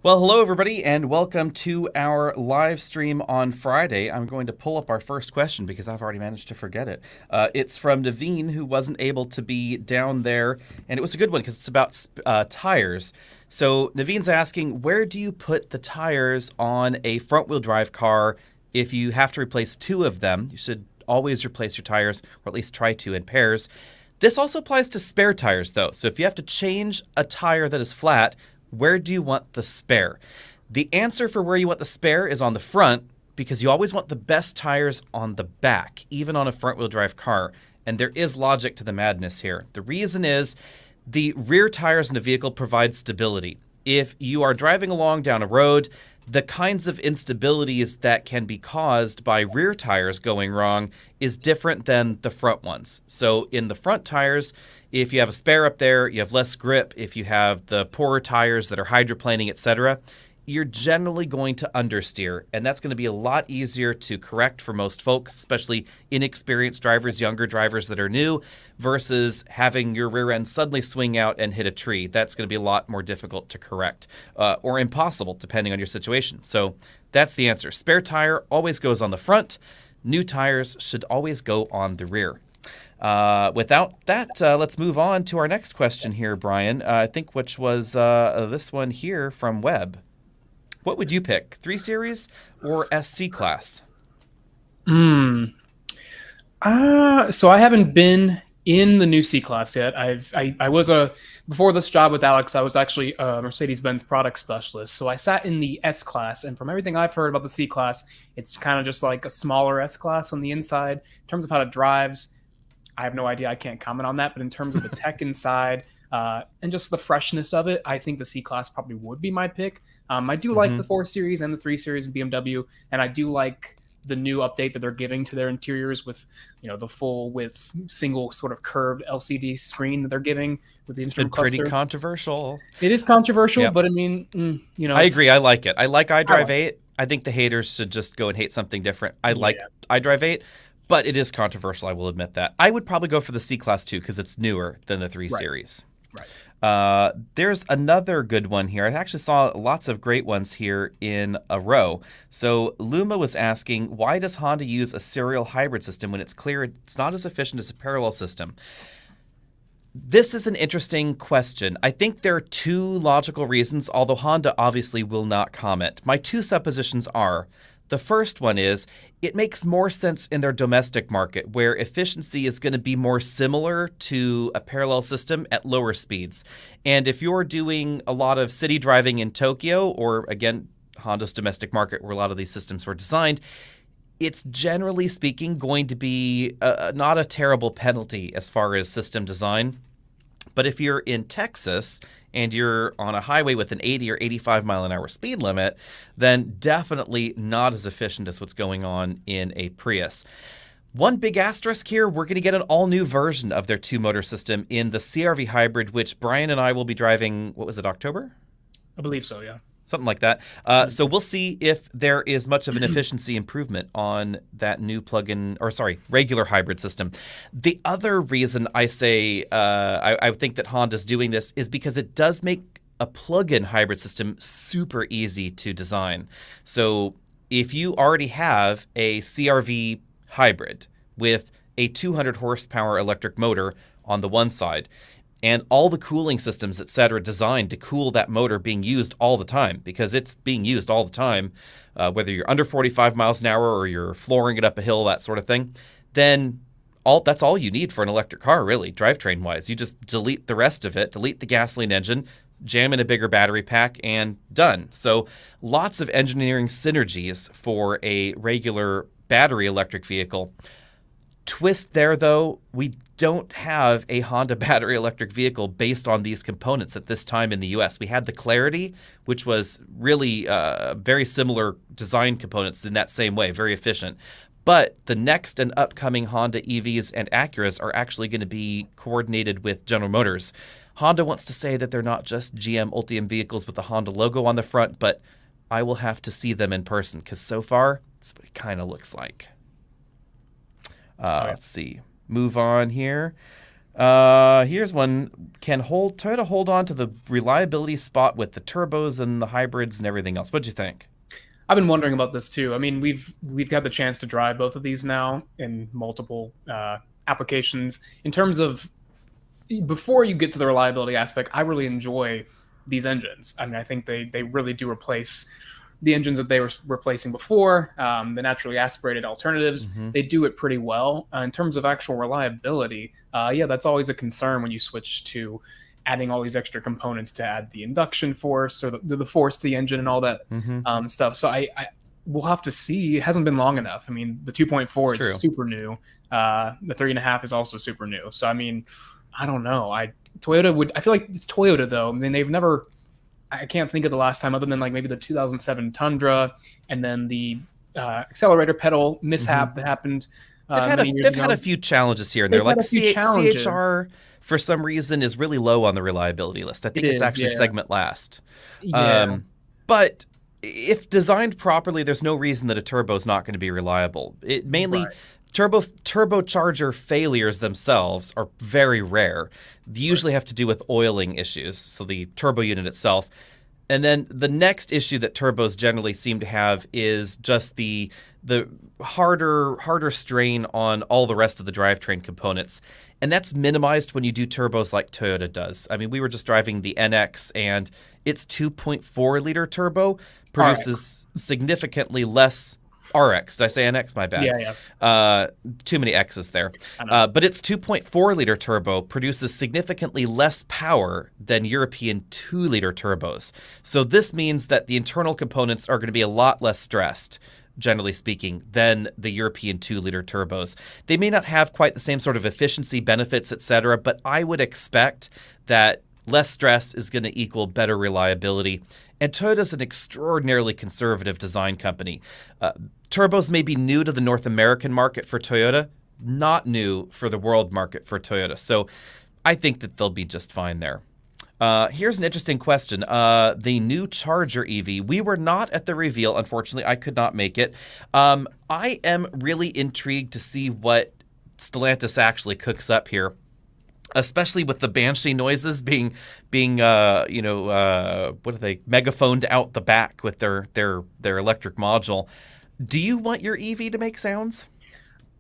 Well, hello, everybody, and welcome to our live stream on Friday. I'm going to pull up our first question because I've already managed to forget it. It's from Naveen, who wasn't able to be down there, and it was a good one because it's about tires. So, Naveen's asking, where do you put the tires on a front-wheel drive car if you have to replace two of them? You should always replace your tires, or at least try to, in pairs. This also applies to spare tires, though. So if you have to change a tire that is flat, where do you want the spare? The answer for where you want the spare is on the front, because you always want the best tires on the back, even on a front-wheel drive car. And there is logic to the madness here. The reason is the rear tires in a vehicle provide stability. If you are driving along down a road, the kinds of instabilities that can be caused by rear tires going wrong is different than the front ones. So in the front tires, if you have a spare up there, you have less grip. If you have the poorer tires that are hydroplaning, etc., you're generally going to understeer, and that's going to be a lot easier to correct for most folks, especially inexperienced drivers, younger drivers that are new, versus having your rear end suddenly swing out and hit a tree. That's going to be a lot more difficult to correct, or impossible, depending on your situation. So that's the answer. Spare tire always goes on the front. New tires should always go on the rear. Without that, let's move on to our next question here, Brian. I think which was this one here from Webb. What would you pick, 3 Series or SC Class? So I haven't been in the new C Class yet. I was before this job with Alex, I was actually a Mercedes-Benz product specialist. So I sat in the S Class, and from everything I've heard about the C Class, it's kind of just like a smaller S Class on the inside. In terms of how it drives, I have no idea. I can't comment on that. But in terms of the tech inside and just the freshness of it, I think the C Class probably would be my pick. I do like the 4 Series and the 3 Series in BMW, and I do like the new update that they're giving to their interiors with, the full width, single sort of curved LCD screen that they're giving with the instrument cluster. Pretty controversial. It is controversial, yep. But I mean, I agree. I like it. I like iDrive 8. I think the haters should just go and hate something different. I like iDrive 8, but it is controversial. I will admit that. I would probably go for the C Class too because it's newer than the 3 Series. Right. There's another good one here. I actually saw lots of great ones here in a row. So Luma was asking, why does Honda use a serial hybrid system when it's clear it's not as efficient as a parallel system? This is an interesting question. I think there are two logical reasons, although Honda obviously will not comment. My two suppositions are, the first one is it makes more sense in their domestic market where efficiency is going to be more similar to a parallel system at lower speeds. And if you're doing a lot of city driving in Tokyo, or again, Honda's domestic market where a lot of these systems were designed, it's generally speaking going to be not a terrible penalty as far as system design. But if you're in Texas and you're on a highway with an 80 or 85 mile an hour speed limit, then definitely not as efficient as what's going on in a Prius. One big asterisk here, we're going to get an all-new version of their two-motor system in the CR-V Hybrid, which Brian and I will be driving, what was it, October? I believe so, yeah. Something like that. So we'll see if there is much of an efficiency improvement on that new regular hybrid system. The other reason I say I think that Honda's doing this is because it does make a plug-in hybrid system super easy to design. So if you already have a CR-V hybrid with a 200 horsepower electric motor on the one side, and all the cooling systems, et cetera, designed to cool that motor being used all the time, because it's being used all the time, whether you're under 45 miles an hour or you're flooring it up a hill, that sort of thing, then that's all you need for an electric car, really, drivetrain-wise. You just delete the rest of it, delete the gasoline engine, jam in a bigger battery pack, and done. So lots of engineering synergies for a regular battery electric vehicle. Twist there, though, we don't have a Honda battery electric vehicle based on these components at this time in the US. We had the Clarity, which was really very similar design components in that same way, very efficient. But the next and upcoming Honda EVs and Acuras are actually going to be coordinated with General Motors. Honda wants to say that they're not just GM Ultium vehicles with the Honda logo on the front, but I will have to see them in person because so far, that's what it kind of looks like. Let's see. Move on here. Here's one. Can Toyota hold on to the reliability spot with the turbos and the hybrids and everything else? What'd you think? I've been wondering about this too. I mean, we've got the chance to drive both of these now in multiple applications. In terms of before you get to the reliability aspect, I really enjoy these engines. I mean, I think they really do replace the engines that they were replacing before, the naturally aspirated alternatives. Mm-hmm. They do it pretty well. In terms of actual reliability, yeah, that's always a concern when you switch to adding all these extra components to add the induction force or the force to the engine and all that Mm-hmm. stuff. So I we'll have to see. It hasn't been long enough. I mean, the 2.4 It's true. is super new. The 3.5 is also super new. So I mean, I don't know. Toyota would. I feel like it's Toyota though. I mean, they've never. I can't think of the last time other than like maybe the 2007 Tundra and then the accelerator pedal mishap that happened many years They've ago. had a few challenges here and there. They've had Like a few challenges. CHR for some reason is really low on the reliability list. I It think it's is, actually yeah. segment last. Yeah. But if designed properly, there's no reason that a turbo is not going to be reliable. It mainly Right. turbocharger failures themselves are very rare. They usually have to do with oiling issues, so the turbo unit itself. And then the next issue that turbos generally seem to have is just the harder strain on all the rest of the drivetrain components. And that's minimized when you do turbos like Toyota does. I mean, we were just driving the NX and its 2.4 liter turbo produces significantly less RX. Did I say NX? My bad. Yeah, yeah. Too many X's there. I know. But its 2.4 liter turbo produces significantly less power than European 2 liter turbos. So this means that the internal components are going to be a lot less stressed, generally speaking, than the European 2 liter turbos. They may not have quite the same sort of efficiency benefits, etc., but I would expect that less stress is going to equal better reliability. And Toyota's an extraordinarily conservative design company. Turbos may be new to the North American market for Toyota, not new for the world market for Toyota. So I think that they'll be just fine there. Here's an interesting question. The new Charger EV. We were not at the reveal. Unfortunately, I could not make it. I am really intrigued to see what Stellantis actually cooks up here, especially with the Banshee noises being what are they, megaphoned out the back with their electric module. Do you want your EV to make sounds?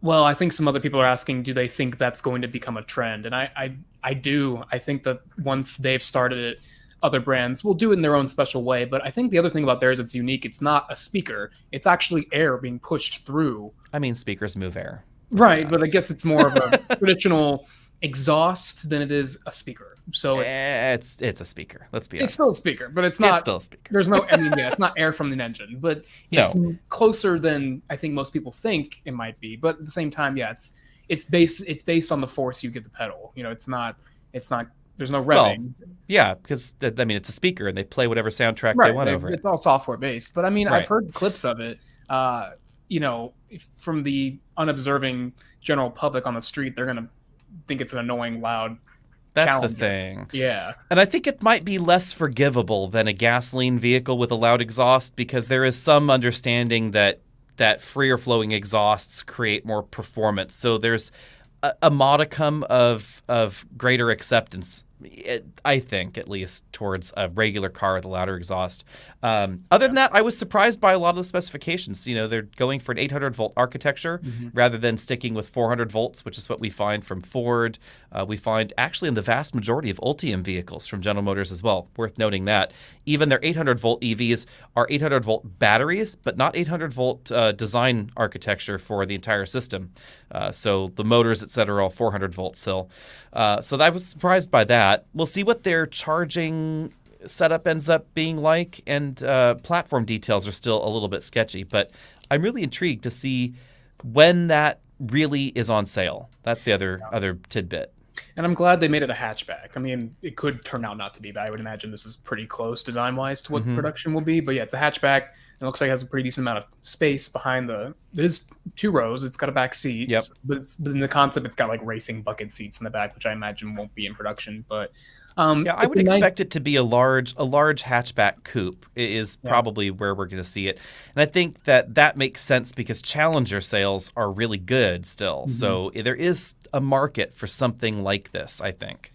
Well, I think some other people are asking, do they think that's going to become a trend? And I do. I think that once they've started it, other brands will do it in their own special way. But I think the other thing about theirs that's unique, it's not a speaker. It's actually air being pushed through. I mean, speakers move air. Right, but I guess it's more of a traditional exhaust than it is a speaker. So It's a speaker. Let's be honest. it's still a speaker, but it's not. It's still a speaker. There's no. I mean, yeah, it's not air from an engine, but it's closer than I think most people think it might be. But at the same time, yeah, it's based on the force you give the pedal. You know, it's not. There's no revving. Well, yeah, because I mean, it's a speaker, and they play whatever soundtrack they Right, want over it. it's all software based. But I mean, Right. I've heard clips of it. From the unobserving general public on the street, they're gonna think it's an annoying, loud. That's Challenger. the thing. Yeah. And I think it might be less forgivable than a gasoline vehicle with a loud exhaust because there is some understanding that freer flowing exhausts create more performance. So there's a modicum of greater acceptance, I think, at least, towards a regular car with a louder exhaust. Other than that, I was surprised by a lot of the specifications. You know, they're going for an 800-volt architecture rather than sticking with 400 volts, which is what we find from Ford. We find actually in the vast majority of Ultium vehicles from General Motors as well. Worth noting that. Even their 800-volt EVs are 800-volt batteries, but not 800-volt design architecture for the entire system. So the motors, et cetera, are all 400 volts still. So I was surprised by that. We'll see what their charging setup ends up being like, and platform details are still a little bit sketchy, but I'm really intrigued to see when that really is on sale. That's the other tidbit. And I'm glad they made it a hatchback. I mean, it could turn out not to be, but I would imagine this is pretty close design-wise to what production will be. But yeah, it's a hatchback. It looks like it has a pretty decent amount of space behind it is 2 rows. It's got a back seat. Yep. But in the concept, it's got like racing bucket seats in the back, which I imagine won't be in production. But Yeah, I It's would a expect nice, it to be a large hatchback coupe is yeah. probably where we're going to see it. And I think that makes sense because Challenger sales are really good still. Mhm. So there is a market for something like this, I think.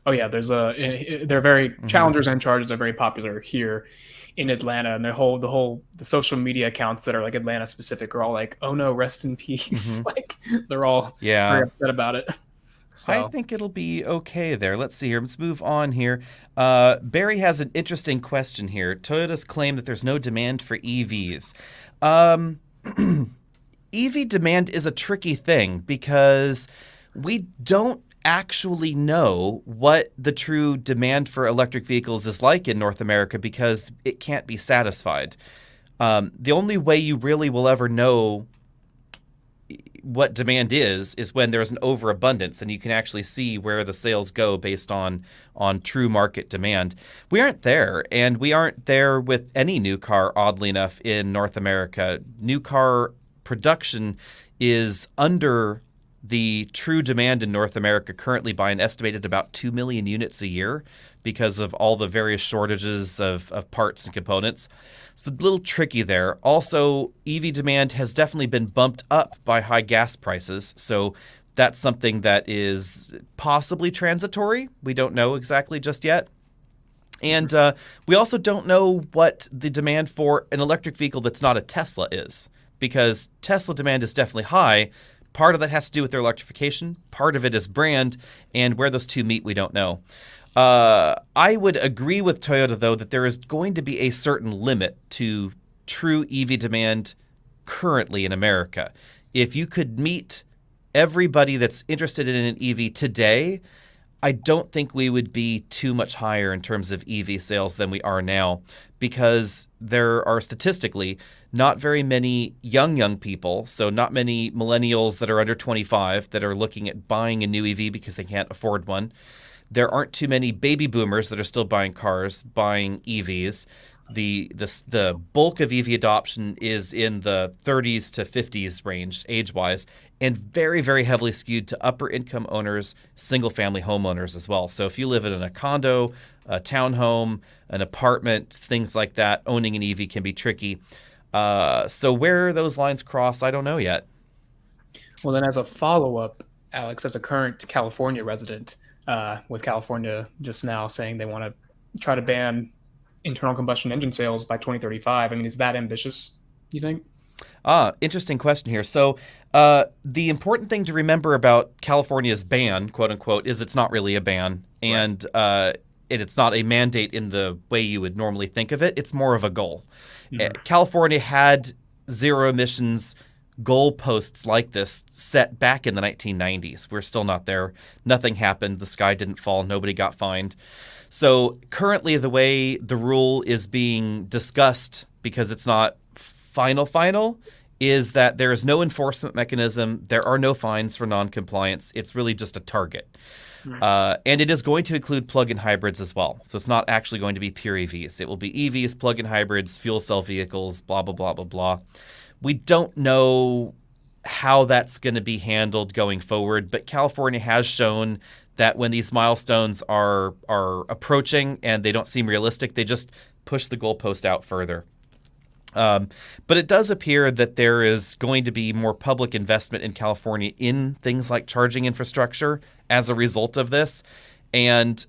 Oh yeah, they're very Hmm. Challengers and Chargers are very popular here in Atlanta, and the social media accounts that are like Atlanta specific are all like, "Oh no, rest in peace." Hmm. Like they're all very Yeah. upset about it. I So think it'll be okay there. Let's see here. Let's move on here. Barry has an interesting question here. Toyota's claim that there's no demand for EVs. Um, EV demand is a tricky thing because we don't actually know what the true demand for electric vehicles is like in North America because it can't be satisfied. The only way you really will ever know what demand is when there's an overabundance and you can actually see where the sales go based on true market demand. We aren't there, and we aren't there with any new car, oddly enough, in North America. New car production is under the true demand in North America currently by an estimated about 2 million units a year because of all the various shortages of parts and components. It's a little tricky there. Also, EV demand has definitely been bumped up by high gas prices. So that's something that is possibly transitory. We don't know exactly just yet. And we also don't know what the demand for an electric vehicle that's not a Tesla is, because Tesla demand is definitely high. Part of that has to do with their electrification. Part of it is brand, and where those two meet, we don't know. I would agree with Toyota, though, that there is going to be a certain limit to true EV demand currently in America. If you could meet everybody that's interested in an EV today, I don't think we would be too much higher in terms of EV sales than we are now, because there are statistically not very many young people, so not many millennials that are under 25 that are looking at buying a new EV because they can't afford one. There aren't too many baby boomers that are still buying cars, buying EVs. The bulk of EV adoption is in the 30s to 50s range age wise, and very, very heavily skewed to upper income owners, single family homeowners as well. So if you live in a condo, a townhome, an apartment, things like that, owning an EV can be tricky. So where those lines cross, I don't know yet. well, then as a follow up, Alex, as a current California resident, with California just now saying they want to try to ban internal combustion engine sales by 2035. I mean, is that ambitious? You think? Interesting question here. So, the important thing to remember about California's ban, quote unquote, is it's not really a ban, Right. and it's not a mandate in the way you would normally think of it. It's more of a goal. Hmm. California had zero emissions goalposts like this set back in the 1990s. We're still not there. Nothing happened. The sky didn't fall. Nobody got fined. So currently, the way the rule is being discussed, because it's not final, is that there is no enforcement mechanism. There are no fines for noncompliance. It's really just a target. And it is going to include plug-in hybrids as well. So it's not actually going to be pure EVs. It will be EVs, plug-in hybrids, fuel cell vehicles, blah, blah, blah, blah, blah. We don't know how that's going to be handled going forward, but California has shown that when these milestones are approaching and they don't seem realistic, they just push the goalpost out further. But it does appear that there is going to be more public investment in California in things like charging infrastructure as a result of this. And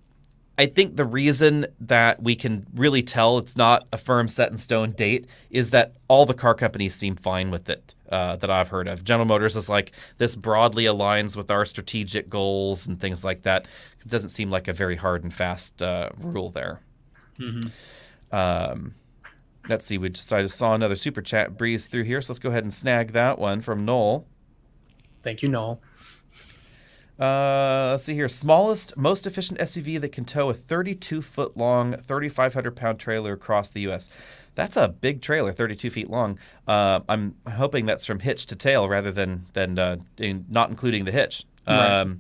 I think the reason that we can really tell it's not a firm set in stone date is that all the car companies seem fine with it, that I've heard of. General Motors is like, this broadly aligns with our strategic goals and things like that. It doesn't seem like a very hard and fast rule there. Hmm. Um, let's see. I just saw another super chat breeze through here, so let's go ahead and snag that one from Noel. Thank you, Noel. Let's see here. Smallest, most efficient SUV that can tow a 32-foot long, 3,500-pound trailer across the U.S. That's a big trailer, 32 feet long. I'm hoping that's from hitch to tail rather than not including the hitch. Right.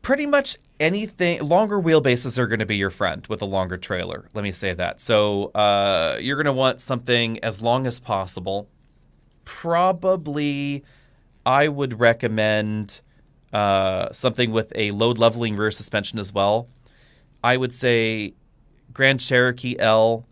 Pretty much anything. Longer wheelbases are going to be your friend with a longer trailer. Let me say that. So you're going to want something as long as possible. Probably, I would recommend something with a load leveling rear suspension as well. I would say Grand Cherokee L,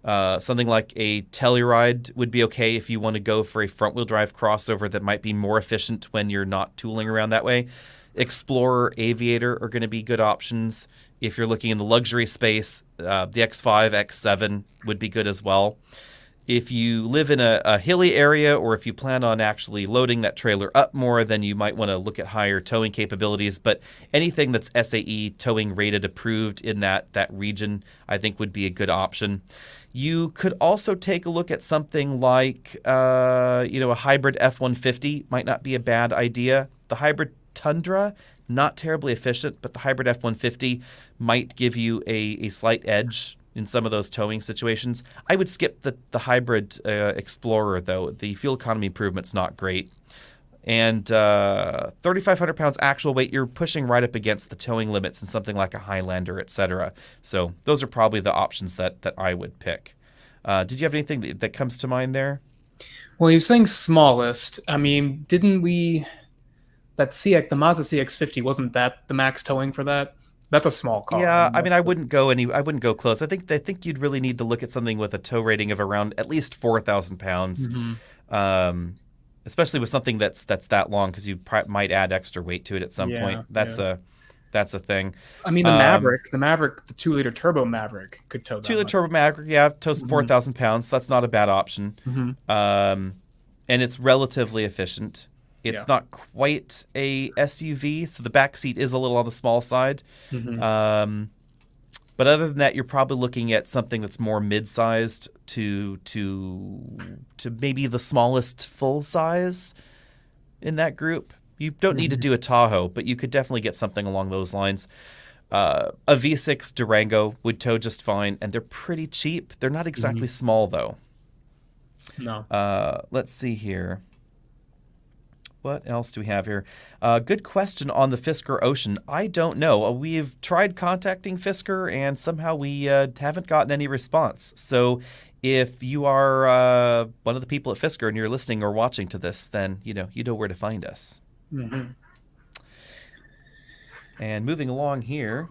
something like a Telluride would be okay if you want to go for a front-wheel drive crossover that might be more efficient when you're not tooling around that way. Explorer, Aviator are going to be good options. If you're looking in the luxury space, the X5, X7 would be good as well. If you live in a hilly area, or if you plan on actually loading that trailer up more, then you might want to look at higher towing capabilities. But anything that's SAE towing rated approved in that region, I think would be a good option. You could also take a look at something like, a hybrid F-150 might not be a bad idea. The hybrid Tundra, not terribly efficient, but the hybrid F-150 might give you a slight edge in some of those towing situations. I would skip the hybrid Explorer, though. The fuel economy improvement's not great. And 3,500 pounds actual weight, you're pushing right up against the towing limits in something like a Highlander, etc. So those are probably the options that I would pick. Did you have anything that comes to mind there? Well, you're saying smallest. I mean, didn't we... the Mazda CX-50, wasn't that the max towing for that? That's a small car. Yeah, I mean, I wouldn't go close. I think you'd really need to look at something with a tow rating of around at least 4,000 pounds, especially with something that's that long, because you might add extra weight to it at some point. That's a thing. I mean, the Maverick, the 2-liter turbo Maverick could tow that. 2-liter turbo Maverick, tows 4,000 pounds. So that's not a bad option, and it's relatively efficient. It's not quite a SUV, so the back seat is a little on the small side. But other than that, you're probably looking at something that's more mid-sized to maybe the smallest full size in that group. You don't need to do a Tahoe, but you could definitely get something along those lines. A V6 Durango would tow just fine, and they're pretty cheap. They're not exactly small, though. No. Let's see here. What else do we have here? Good question on the Fisker Ocean. I don't know. We've tried contacting Fisker, and somehow we haven't gotten any response. So if you are one of the people at Fisker and you're listening or watching to this, then you know where to find us. And moving along here,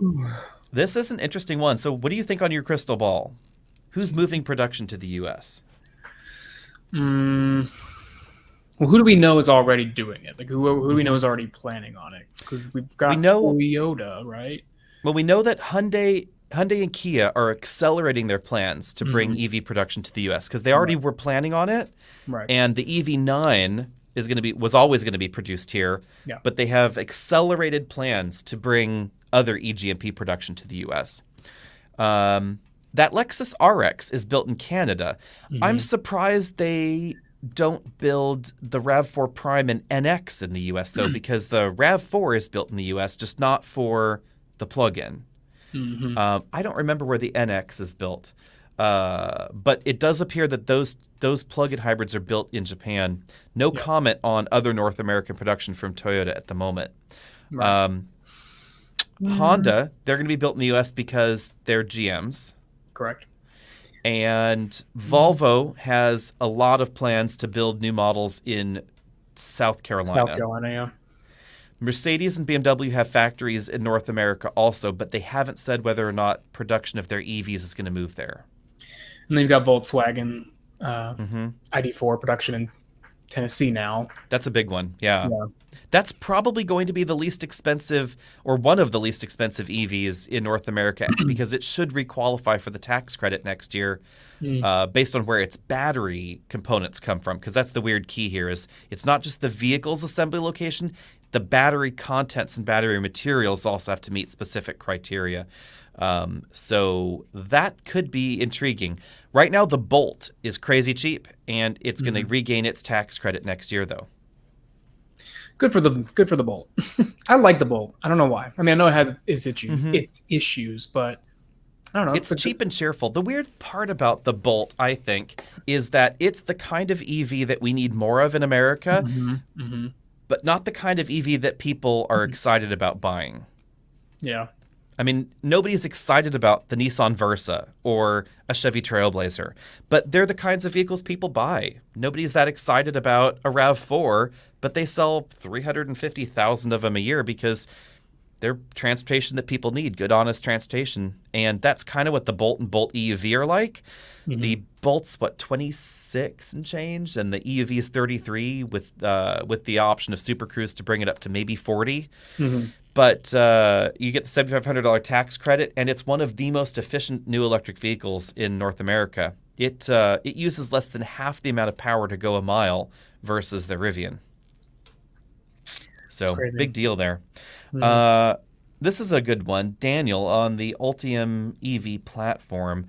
this is an interesting one. So what do you think on your crystal ball? Who's moving production to the U.S.? Well, who do we know is already doing it? Like, who do we know is already planning on it? Because we've got Toyota, right? Well, we know that Hyundai and Kia are accelerating their plans to bring EV production to the U.S. because they already were planning on it. Right. And the EV9 was always going to be produced here. Yeah. But they have accelerated plans to bring other eGMP production to the U.S. That Lexus RX is built in Canada. I'm surprised they don't build the RAV4 Prime and NX in the U.S., though, because the RAV4 is built in the U.S., just not for the plug-in. I don't remember where the NX is built, but it does appear that those plug-in hybrids are built in Japan. No comment on other North American production from Toyota at the moment. Right. Honda, they're going to be built in the U.S. because they're GMs. Correct. And Volvo has a lot of plans to build new models in South Carolina. Mercedes and BMW have factories in North America also, but they haven't said whether or not production of their EVs is going to move there. And then you've got Volkswagen, ID4 production in Tennessee now. That's a big one, yeah. That's probably going to be the least expensive, or one of the least expensive EVs in North America, because it should requalify for the tax credit next year based on where its battery components come from. Because that's the weird key here is it's not just the vehicle's assembly location, the battery contents and battery materials also have to meet specific criteria. So that could be intriguing. Right now, the Bolt is crazy cheap, and it's going to regain its tax credit next year, though. Good for the Bolt. I like the Bolt. I don't know why. I mean, I know it has its issues, but I don't know. It's cheap and cheerful. The weird part about the Bolt, I think, is that it's the kind of EV that we need more of in America, but not the kind of EV that people are excited about buying. Yeah. I mean, nobody's excited about the Nissan Versa or a Chevy Trailblazer, but they're the kinds of vehicles people buy. Nobody's that excited about a RAV4, but they sell 350,000 of them a year because they're transportation that people need, good, honest transportation. And that's kind of what the Bolt and Bolt EUV are like. Mm-hmm. The Bolt's, 26 and change, and the EUV is 33 with the option of Super Cruise to bring it up to maybe 40. Mm-hmm. But you get the $7,500 tax credit, and it's one of the most efficient new electric vehicles in North America. It uses less than half the amount of power to go a mile versus the Rivian. So big deal there. Mm-hmm. This is a good one. Daniel on the Ultium EV platform.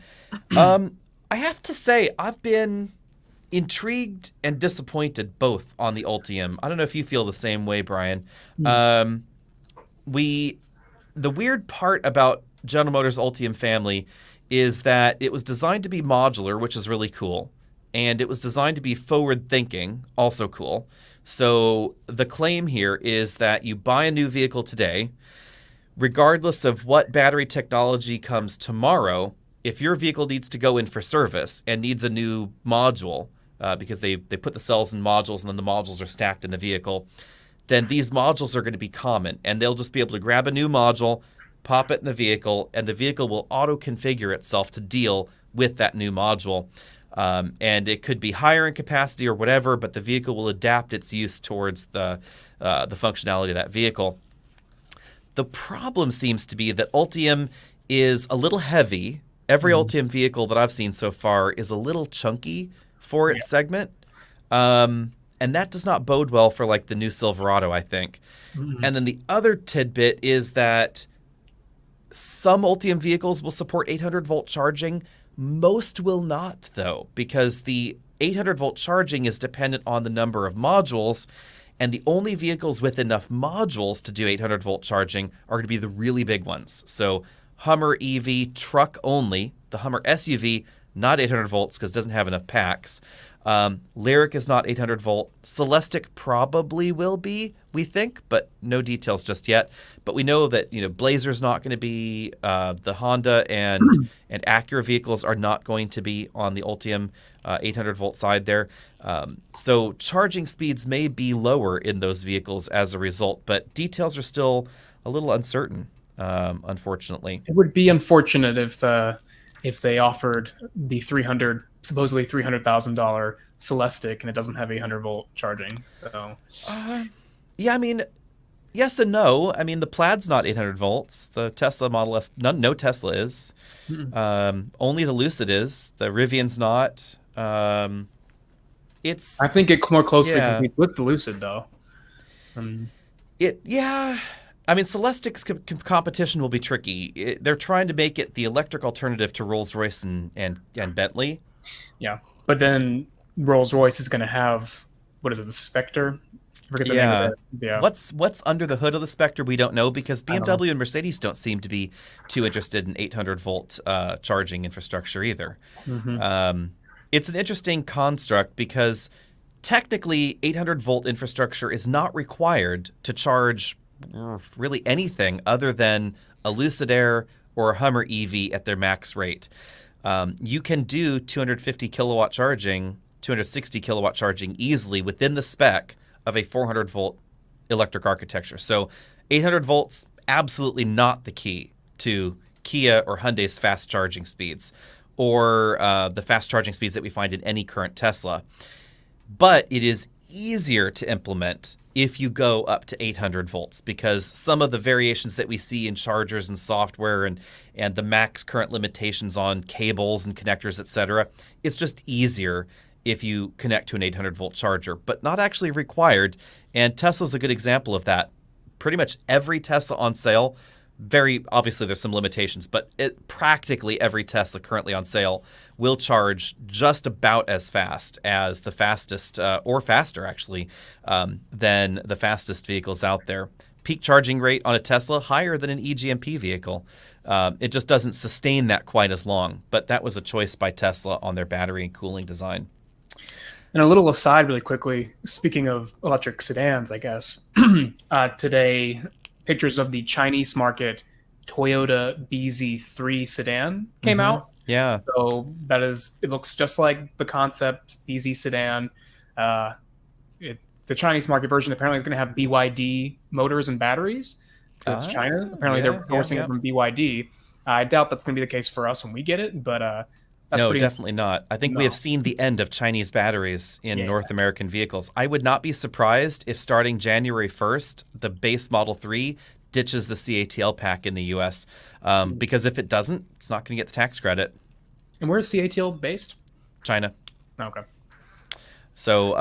I have to say, I've been intrigued and disappointed both on the Ultium. I don't know if you feel the same way, Brian. Mm-hmm. The weird part about General Motors Ultium family is that it was designed to be modular, which is really cool. And it was designed to be forward-thinking, also cool. So the claim here is that you buy a new vehicle today, regardless of what battery technology comes tomorrow, if your vehicle needs to go in for service and needs a new module, because they put the cells in modules and then the modules are stacked in the vehicle, then these modules are going to be common. And they'll just be able to grab a new module, pop it in the vehicle, and the vehicle will auto-configure itself to deal with that new module. And it could be higher in capacity or whatever, but the vehicle will adapt its use towards the functionality of that vehicle. The problem seems to be that Ultium is a little heavy. Every Ultium vehicle that I've seen so far is a little chunky for its segment. And that does not bode well for like the new Silverado, I think. Mm-hmm. And then the other tidbit is that some Ultium vehicles will support 800-volt charging. Most will not, though, because the 800-volt charging is dependent on the number of modules, and the only vehicles with enough modules to do 800-volt charging are going to be the really big ones. So Hummer EV, truck only. The Hummer SUV, not 800 volts because it doesn't have enough packs. Lyric is not 800 volt. Celestiq probably will be, we think, but no details just yet. But we know that Blazer's not going to be. The Honda and Acura vehicles are not going to be on the Ultium 800 volt side there. So charging speeds may be lower in those vehicles as a result, but details are still a little uncertain. Unfortunately, it would be unfortunate if they offered the supposedly $300,000 Celestiq and it doesn't have 800 volt charging. So, yeah, I mean, yes and no. I mean, the Plaid's not 800 volts. The Tesla Model S, no Tesla is. Only the Lucid is. The Rivian's not. I think it more closely competes with the Lucid, though. I mean, Celestiq's competition will be tricky. They're trying to make it the electric alternative to Rolls-Royce and Bentley. Yeah, but then Rolls-Royce is going to have, what is it, the Spectre? I forget the name of it. Yeah. What's under the hood of the Spectre, we don't know, because BMW and Mercedes don't seem to be too interested in 800-volt charging infrastructure either. Mm-hmm. It's an interesting construct because technically 800-volt infrastructure is not required to charge really anything other than a Lucid Air or a Hummer EV at their max rate. You can do 250 kilowatt charging, 260 kilowatt charging easily within the spec of a 400 volt electric architecture. So 800 volts, absolutely not the key to Kia or Hyundai's fast charging speeds or the fast charging speeds that we find in any current Tesla. But it is easier to implement if you go up to 800 volts, because some of the variations that we see in chargers and software and the max current limitations on cables and connectors, etc., it's just easier if you connect to an 800 volt charger, but not actually required. And Tesla's a good example of that. Pretty much every Tesla on sale, very obviously there's some limitations, but practically every Tesla currently on sale will charge just about as fast as the fastest, or faster actually, than the fastest vehicles out there. Peak charging rate on a Tesla higher than an eGMP vehicle. It just doesn't sustain that quite as long, but that was a choice by Tesla on their battery and cooling design. And a little aside really quickly, speaking of electric sedans, I guess, today, pictures of the Chinese market Toyota BZ3 sedan came Mm-hmm. out. Yeah. So it looks just like the concept BZ sedan. Uh, the Chinese market version apparently is going to have BYD motors and batteries because Ah, China. Apparently, they're yeah, yeah, sourcing it yeah. from BYD. I doubt that's going to be the case for us when we get it, but that's No, pretty. definitely not. I think we have No, seen the end of Chinese batteries in yeah, North American vehicles. I would not be surprised if starting January 1st, the base Model 3 ditches the CATL pack in the US. Because if it doesn't, it's not going to get the tax credit. and where is CATL based? China. Okay. So,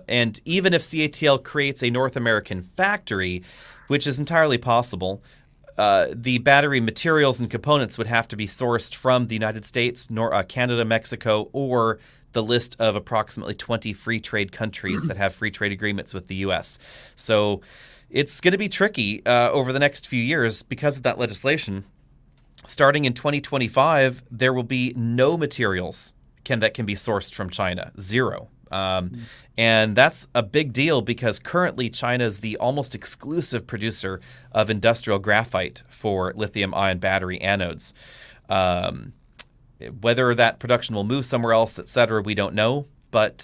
and even if CATL creates a North American factory, which is entirely possible, the battery materials and components would have to be sourced from the United States, Canada, Mexico, or the list of approximately 20 free trade countries that have free trade agreements with the U.S. So it's going to be tricky over the next few years because of that legislation. Starting in 2025, there will be no materials that can be sourced from China. Zero. And that's a big deal because currently China is the almost exclusive producer of industrial graphite for lithium-ion battery anodes. Whether that production will move somewhere else, et cetera, we don't know. But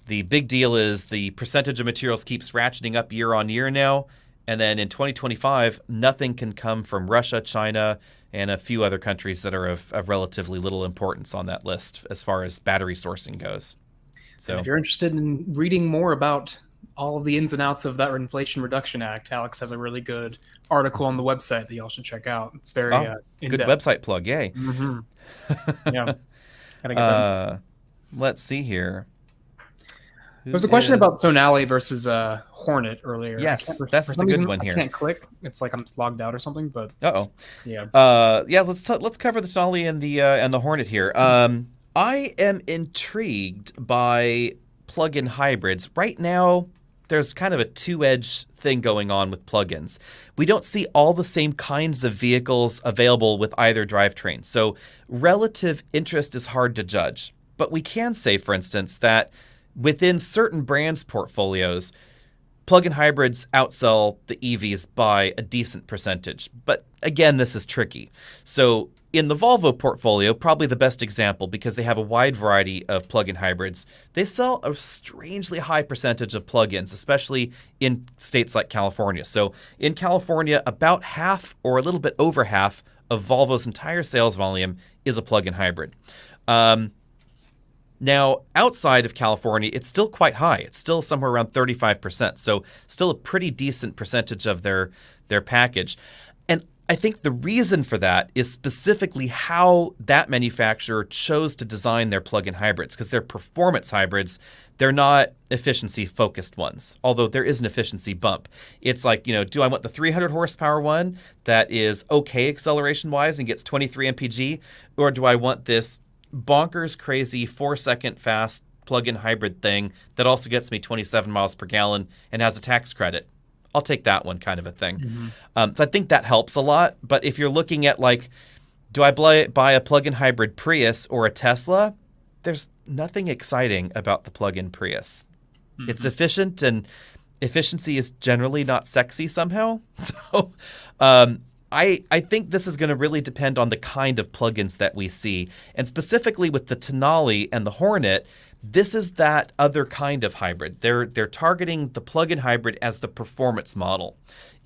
the big deal is the percentage of materials keeps ratcheting up year on year now. And then in 2025, nothing can come from Russia, China, and a few other countries that are of relatively little importance on that list as far as battery sourcing goes. So And if you're interested in reading more about all of the ins and outs of that Inflation Reduction Act, Alex has a really good article on the website that y'all should check out. It's very in good depth. website plug, yay. Mm-hmm. Yeah, gotta get that. Let's see here. There was a question about Tonale versus Hornet earlier. Yes, that's the good one here. I can't click. It's like I'm logged out or something. But yeah, let's cover the Tonale and the Hornet here. I am intrigued by plug-in hybrids. Right now, there's kind of a two-edged thing going on with plug-ins. We don't see all the same kinds of vehicles available with either drivetrain, so relative interest is hard to judge. But we can say, for instance, that within certain brands' portfolios, plug-in hybrids outsell the EVs by a decent percentage. But again, this is tricky. So in the Volvo portfolio, probably the best example because they have a wide variety of plug-in hybrids, they sell a strangely high percentage of plug-ins, especially in states like California. So in California, about half or a little bit over half of Volvo's entire sales volume is a plug-in hybrid. Now, outside of California, it's still quite high. It's still somewhere around 35%, so still a pretty decent percentage of their package. And I think the reason for that is specifically how that manufacturer chose to design their plug-in hybrids, because they're performance hybrids. They're not efficiency-focused ones, although there is an efficiency bump. It's like, do I want the 300 horsepower one that is okay acceleration-wise and gets 23 mpg, or do I want this bonkers crazy 4-second fast plug-in hybrid thing that also gets me 27 miles per gallon and has a tax credit? I'll take that one, kind of a thing. Mm-hmm. So I think that helps a lot. But if you're looking at do I buy a plug-in hybrid Prius or a Tesla? There's nothing exciting about the plug-in Prius. Mm-hmm. It's efficient, and efficiency is generally not sexy somehow. So I think this is going to really depend on the kind of plugins that we see. And specifically with the Tonale and the Hornet, this is that other kind of hybrid. They're targeting the plug-in hybrid as the performance model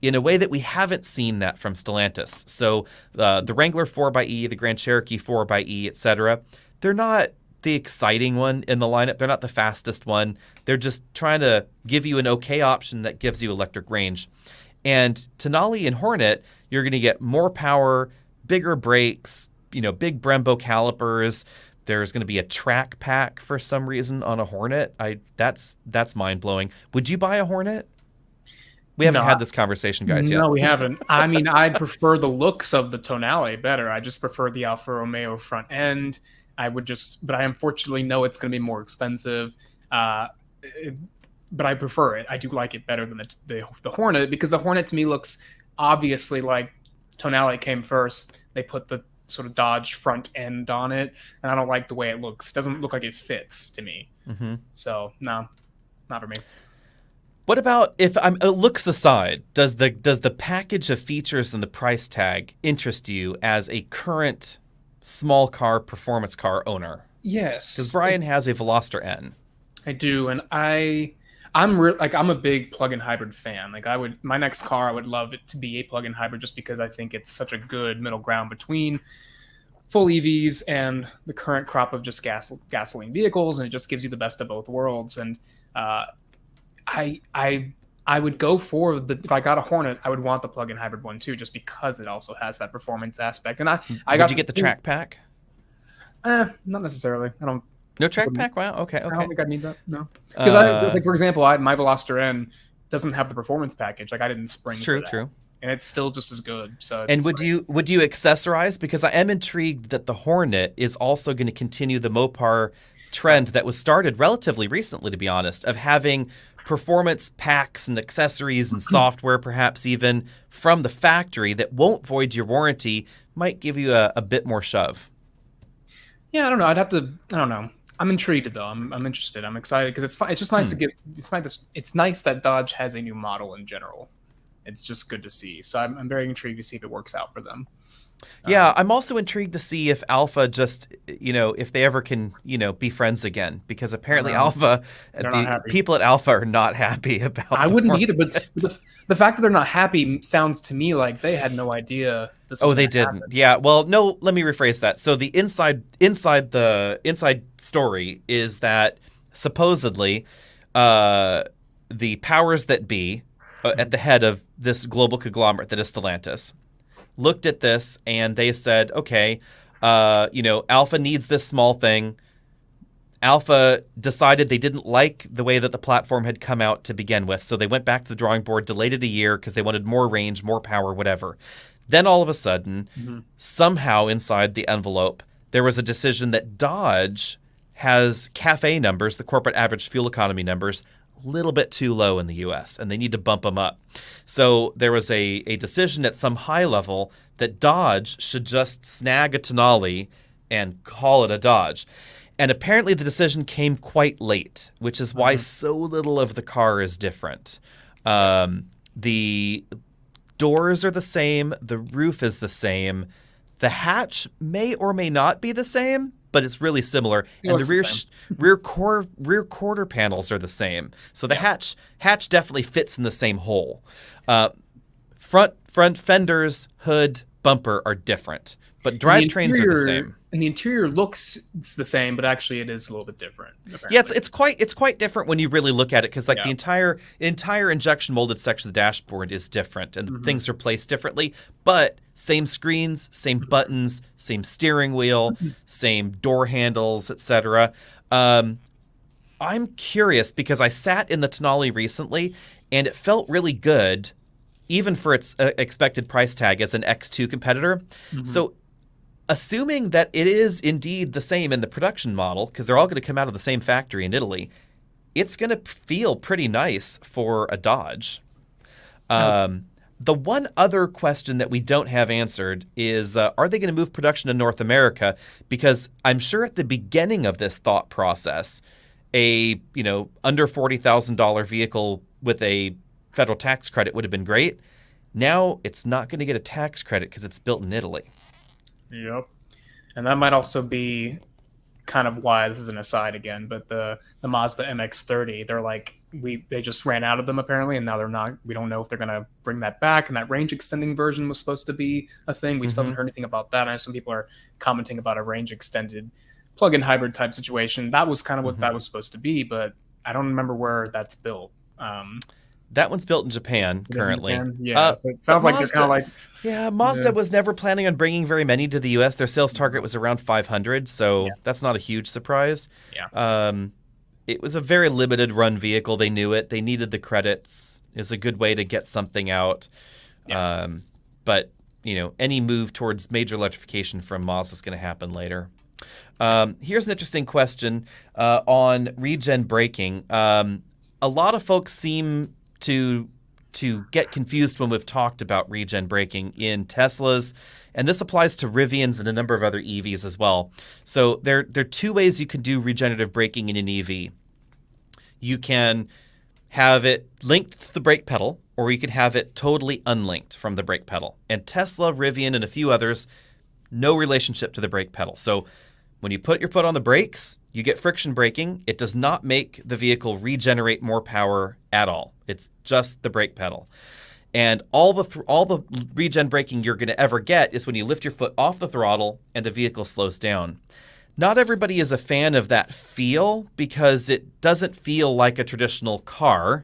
in a way that we haven't seen that from Stellantis. So the Wrangler 4xe, the Grand Cherokee 4xe, etc., they're not the exciting one in the lineup. They're not the fastest one. They're just trying to give you an okay option that gives you electric range. And Tonale and Hornet, you're going to get more power, bigger brakes, big Brembo calipers. There's going to be a track pack for some reason on a Hornet. That's mind-blowing. Would you buy a Hornet? We haven't had this conversation, guys, yet. No, we haven't. I mean, I prefer the looks of the Tonale better. I just prefer the Alfa Romeo front end. But I unfortunately know it's going to be more expensive. But I prefer it. I do like it better than the Hornet, because the Hornet to me looks obviously like Tonale came first. They put the sort of Dodge front end on it, and I don't like the way it looks. It doesn't look like it fits to me. Mm-hmm. So no, not for me. What about if I'm looks aside? Does the package of features and the price tag interest you as a current small car performance car owner? Because Yes, Brian has a Veloster N. I do, and I'm a big plug-in hybrid fan. Like my next car, I would love it to be a plug-in hybrid, just because I think it's such a good middle ground between full EVs and the current crop of just gasoline vehicles, and it just gives you the best of both worlds. And uh, I would go for if I got a Hornet, I would want the plug-in hybrid one too, just because it also has that performance aspect. And I Would got you get the track pack? Not necessarily. I don't. No track pack? Wow. Okay. I don't Okay. think I need that. No, because like for example, my Veloster N doesn't have the performance package. Like I didn't spring It's for true. that, True. and it's still just as good. So And it's would you accessorize? Because I am intrigued that the Hornet is also going to continue the Mopar trend that was started relatively recently, to be honest, of having performance packs and accessories and software, perhaps even from the factory, that won't void your warranty, might give you a bit more shove. yeah, I don't know. I'd have to. I don't know. I'm intrigued though. I'm interested. I'm excited because it's fun. It's just nice to get. It's nice that Dodge has a new model in general. It's just good to see. So I'm very intrigued to see if it works out for them. Yeah, I'm also intrigued to see if Alpha just, if they ever can, be friends again, because apparently Alpha, They're not the happy. people at Alpha are not happy about I the wouldn't Hornet. either, but the fact that they're not happy sounds to me like they had no idea this was Oh, they gonna happen. didn't. Yeah. Well, no. Let me rephrase that. So the inside story is that supposedly, the powers that be at the head of this global conglomerate that is Stellantis looked at this and they said, okay, Alpha needs this small thing. Alpha decided they didn't like the way that the platform had come out to begin with, so they went back to the drawing board, delayed it a year because they wanted more range, more power, whatever. Then all of a sudden, somehow inside the envelope, there was a decision that Dodge has CAFE numbers, the corporate average fuel economy numbers, a little bit too low in the US, and they need to bump them up. So there was a decision at some high level that Dodge should just snag a Tonale and call it a Dodge. And apparently the decision came quite late, which is why so little of the car is different. The doors are the same. The roof is the same. The hatch may or may not be the same, but it's really similar. And the rear quarter panels are the same. So the hatch definitely fits in the same hole. Front fenders, hood, bumper are different, but drivetrains are the same. And the interior looks it's the same, but actually it is a little bit different. Apparently. Yeah, it's quite different when you really look at it, because the entire injection molded section of the dashboard is different and things are placed differently, but same screens, same buttons, same steering wheel, same door handles, etc. I'm curious because I sat in the Tonale recently and it felt really good, even for its expected price tag as an X2 competitor. So assuming that it is indeed the same in the production model, because they're all going to come out of the same factory in Italy, it's going to feel pretty nice for a Dodge. The one other question that we don't have answered is, are they going to move production to North America? Because I'm sure at the beginning of this thought process, a under $40,000 vehicle with a federal tax credit would have been great. Now it's not going to get a tax credit because it's built in Italy. Yep. And that might also be kind of why, this is an aside again, but the Mazda MX-30, they're like, they just ran out of them apparently, and now they're not. We don't know if they're going to bring that back. And that range extending version was supposed to be a thing. We still haven't heard anything about that. I know some people are commenting about a range extended plug-in hybrid type situation. That was kind of what that was supposed to be, but I don't remember where that's built. That one's built in Japan currently. Yeah, so it sounds like they're kind of like... Yeah, Mazda was never planning on bringing very many to the U.S. Their sales target was around 500, so that's not a huge surprise. Yeah. It was a very limited run vehicle. They knew it. They needed the credits. It was a good way to get something out. Yeah. But, any move towards major electrification from Mazda is going to happen later. Here's an interesting question on regen braking. A lot of folks seem to get confused when we've talked about regen braking in Teslas, and this applies to Rivians and a number of other EVs as well. So there are two ways you can do regenerative braking in an EV. You can have it linked to the brake pedal, or you can have it totally unlinked from the brake pedal. And Tesla, Rivian, and a few others, no relationship to the brake pedal. So when you put your foot on the brakes, you get friction braking. It does not make the vehicle regenerate more power at all. It's just the brake pedal. And all the regen braking you're going to ever get is when you lift your foot off the throttle and the vehicle slows down. Not everybody is a fan of that feel because it doesn't feel like a traditional car.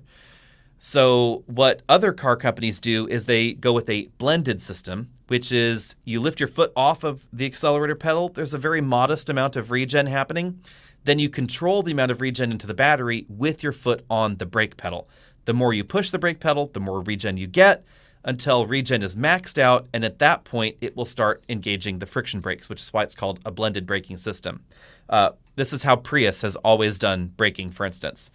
So what other car companies do is they go with a blended system, which is you lift your foot off of the accelerator pedal. There's a very modest amount of regen happening. Then you control the amount of regen into the battery with your foot on the brake pedal. The more you push the brake pedal, the more regen you get until regen is maxed out. And at that point, it will start engaging the friction brakes, which is why it's called a blended braking system. This is how Prius has always done braking, for instance.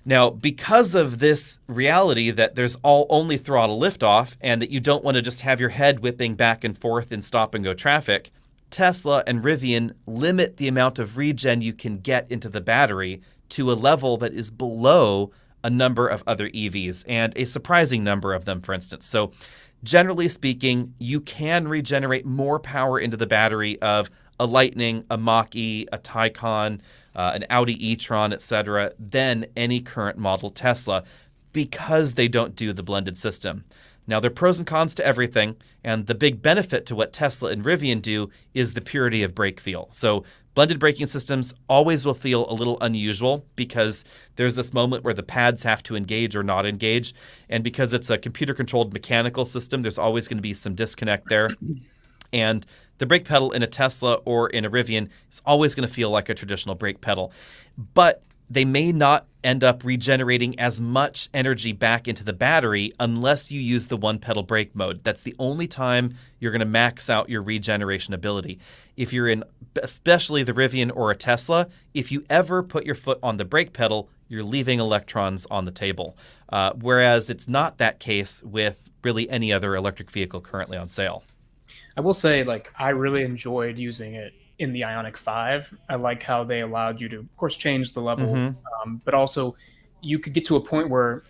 Now, because of this reality that there's only throttle liftoff and that you don't want to just have your head whipping back and forth in stop-and-go traffic, Tesla and Rivian limit the amount of regen you can get into the battery to a level that is below a number of other EVs, and a surprising number of them, for instance. So generally speaking, you can regenerate more power into the battery of a Lightning, a Mach-E, a Taycan, an Audi e-tron, etc., than any current model Tesla because they don't do the blended system. Now, there are pros and cons to everything, and the big benefit to what Tesla and Rivian do is the purity of brake feel. So blended braking systems always will feel a little unusual because there's this moment where the pads have to engage or not engage, and because it's a computer-controlled mechanical system, there's always going to be some disconnect there. And the brake pedal in a Tesla or in a Rivian is always going to feel like a traditional brake pedal. But they may not end up regenerating as much energy back into the battery unless you use the one-pedal brake mode. That's the only time you're going to max out your regeneration ability. If you're in, especially the Rivian or a Tesla, if you ever put your foot on the brake pedal, you're leaving electrons on the table. Whereas it's not that case with really any other electric vehicle currently on sale. I will say, I really enjoyed using it in the Ioniq 5. I like how they allowed you to, of course, change the level, but also you could get to a point where,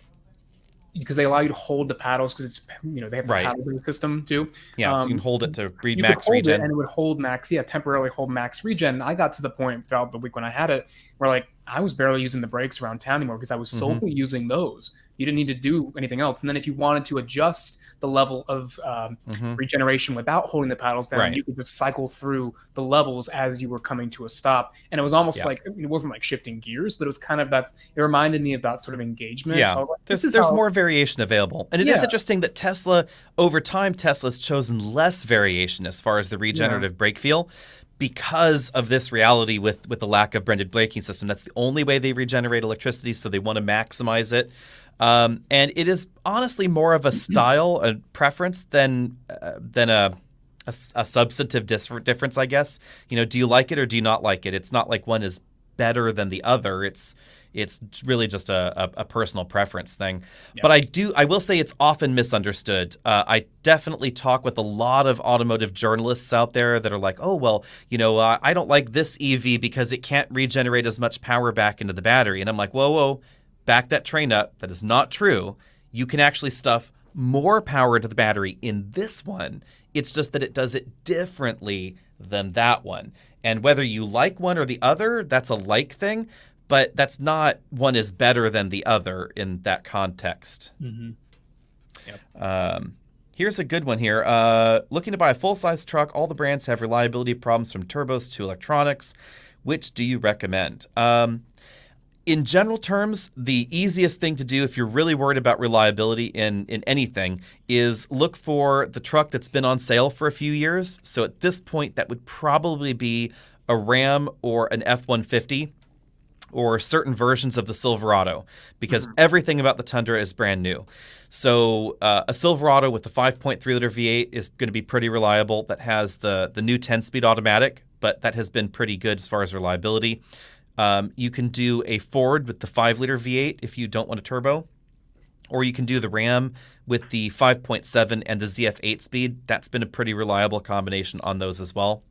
because they allow you to hold the paddles, because it's, they have the paddle brake system too. Yeah, so you can hold it to read you max could hold regen. it and it would hold max, temporarily hold max regen. I got to the point throughout the week when I had it where I was barely using the brakes around town anymore because I was solely using those. You didn't need to do anything else. And then if you wanted to adjust the level of regeneration without holding the paddles down, you could just cycle through the levels as you were coming to a stop. And it was almost like, it wasn't like shifting gears, but it was kind of it reminded me of that sort of engagement. Yeah, so I was like, there's more variation available. And it is interesting that Tesla, over time, Tesla's chosen less variation as far as the regenerative brake feel, because of this reality with the lack of blended braking system. That's the only way they regenerate electricity, so they want to maximize it. And it is honestly more of a style, a preference than a substantive difference, I guess. Do you like it or do you not like it? It's not like one is better than the other. It's really just a personal preference thing. Yeah. But I will say it's often misunderstood. I definitely talk with a lot of automotive journalists out there that are like, oh, well, I don't like this EV because it can't regenerate as much power back into the battery. And I'm like, whoa, back that train up. That is not true. You can actually stuff more power into the battery in this one. It's just that it does it differently than that one. And whether you like one or the other, that's a like thing, but that's not one is better than the other in that context. Yep. Here's a good one here. Looking to buy a full-size truck. All the brands have reliability problems from turbos to electronics. Which do you recommend? In general terms, the easiest thing to do if you're really worried about reliability in anything is look for the truck that's been on sale for a few years. So at this point, that would probably be a Ram or an F-150 or certain versions of the Silverado, because everything about the Tundra is brand new. So a Silverado with the 5.3-liter V8 is going to be pretty reliable. That has the new 10-speed automatic, but that has been pretty good as far as reliability. You can do a Ford with the 5-liter V8 if you don't want a turbo, or you can do the Ram with the 5.7 and the ZF 8-speed. That's been a pretty reliable combination on those as well.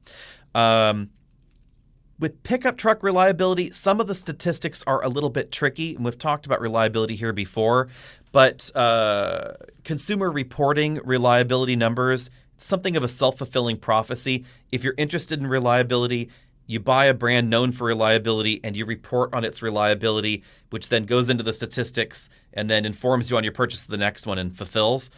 with pickup truck reliability, some of the statistics are a little bit tricky, and we've talked about reliability here before, but consumer reporting reliability numbers, something of a self-fulfilling prophecy. If you're interested in reliability, you buy a brand known for reliability and you report on its reliability, which then goes into the statistics and then informs you on your purchase of the next one and fulfills.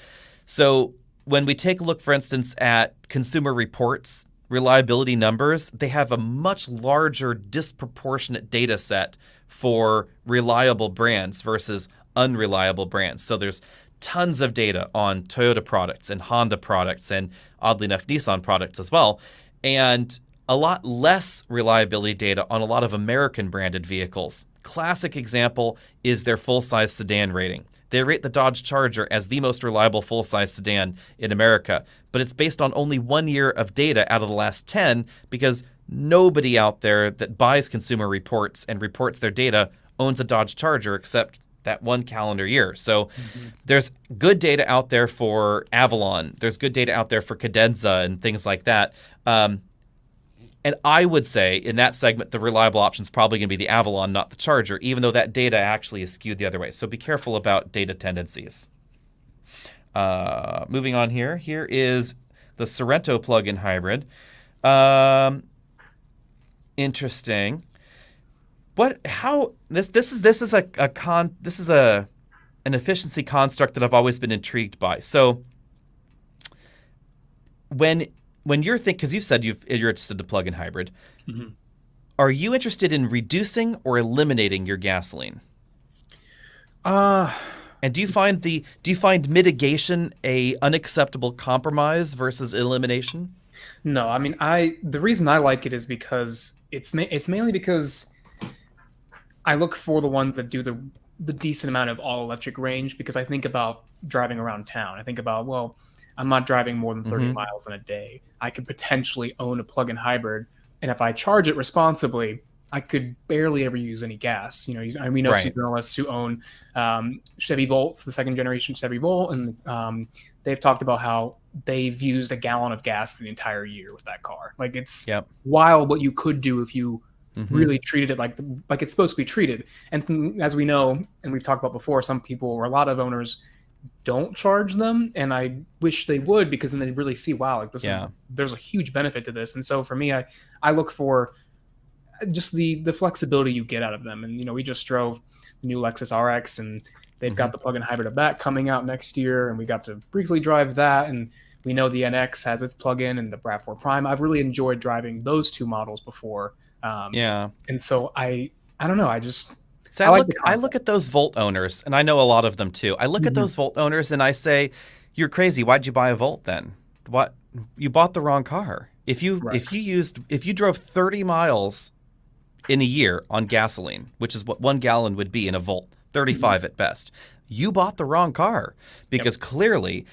So when we take a look, for instance, at consumer reports, reliability numbers, they have a much larger disproportionate data set for reliable brands versus unreliable brands. So there's tons of data on Toyota products and Honda products and, oddly enough, Nissan products as well. And a lot less reliability data on a lot of American branded vehicles. Classic example is their full-size sedan rating. They rate the Dodge Charger as the most reliable full-size sedan in America, but it's based on only 1 year of data out of the last 10 because nobody out there that buys consumer reports and reports their data owns a Dodge Charger except that 1 calendar year. So there's good data out there for Avalon. There's good data out there for Cadenza and things like that. And I would say in that segment, the reliable option is probably going to be the Avalon, not the Charger, even though that data actually is skewed the other way. So be careful about data tendencies. Moving on here. Here is the Sorento plug-in hybrid. Interesting. This is an efficiency construct that I've always been intrigued by. So when you're thinking, because you've said you're interested in plug-in hybrid, are you interested in reducing or eliminating your gasoline? And do you find mitigation a unacceptable compromise versus elimination? No, I mean, the reason I like it is because it's mainly because I look for the ones that do the decent amount of all electric range, because I think about driving around town. I think about, well, I'm not driving more than 30 miles in a day. I could potentially own a plug-in hybrid, and if I charge it responsibly, I could barely ever use any gas. You know, we know some journalists who own Chevy Volts, the second generation Chevy Volt, and they've talked about how they've used a gallon of gas the entire year with that car. Like, it's wild what you could do if you really treated it like it's supposed to be treated. And as we know, and we've talked about before, some people or a lot of owners don't charge them, and I wish they would, because then they really see, wow, like there's a huge benefit to this. And so for me, I look for just the flexibility you get out of them. And, you know, we just drove the new Lexus RX, and they've got the plug-in hybrid of that coming out next year, and we got to briefly drive that. And we know the NX has its plug-in, and the RAV4 Prime. I've really enjoyed driving those two models before. And so I don't know. So I look at those Volt owners, and I know a lot of them too. I look at those Volt owners and I say, "You're crazy. Why'd you buy a Volt then? What? You bought the wrong car. If you drove 30 miles in a year on gasoline, which is what 1 gallon would be in a Volt, 35 at best, you bought the wrong car, because clearly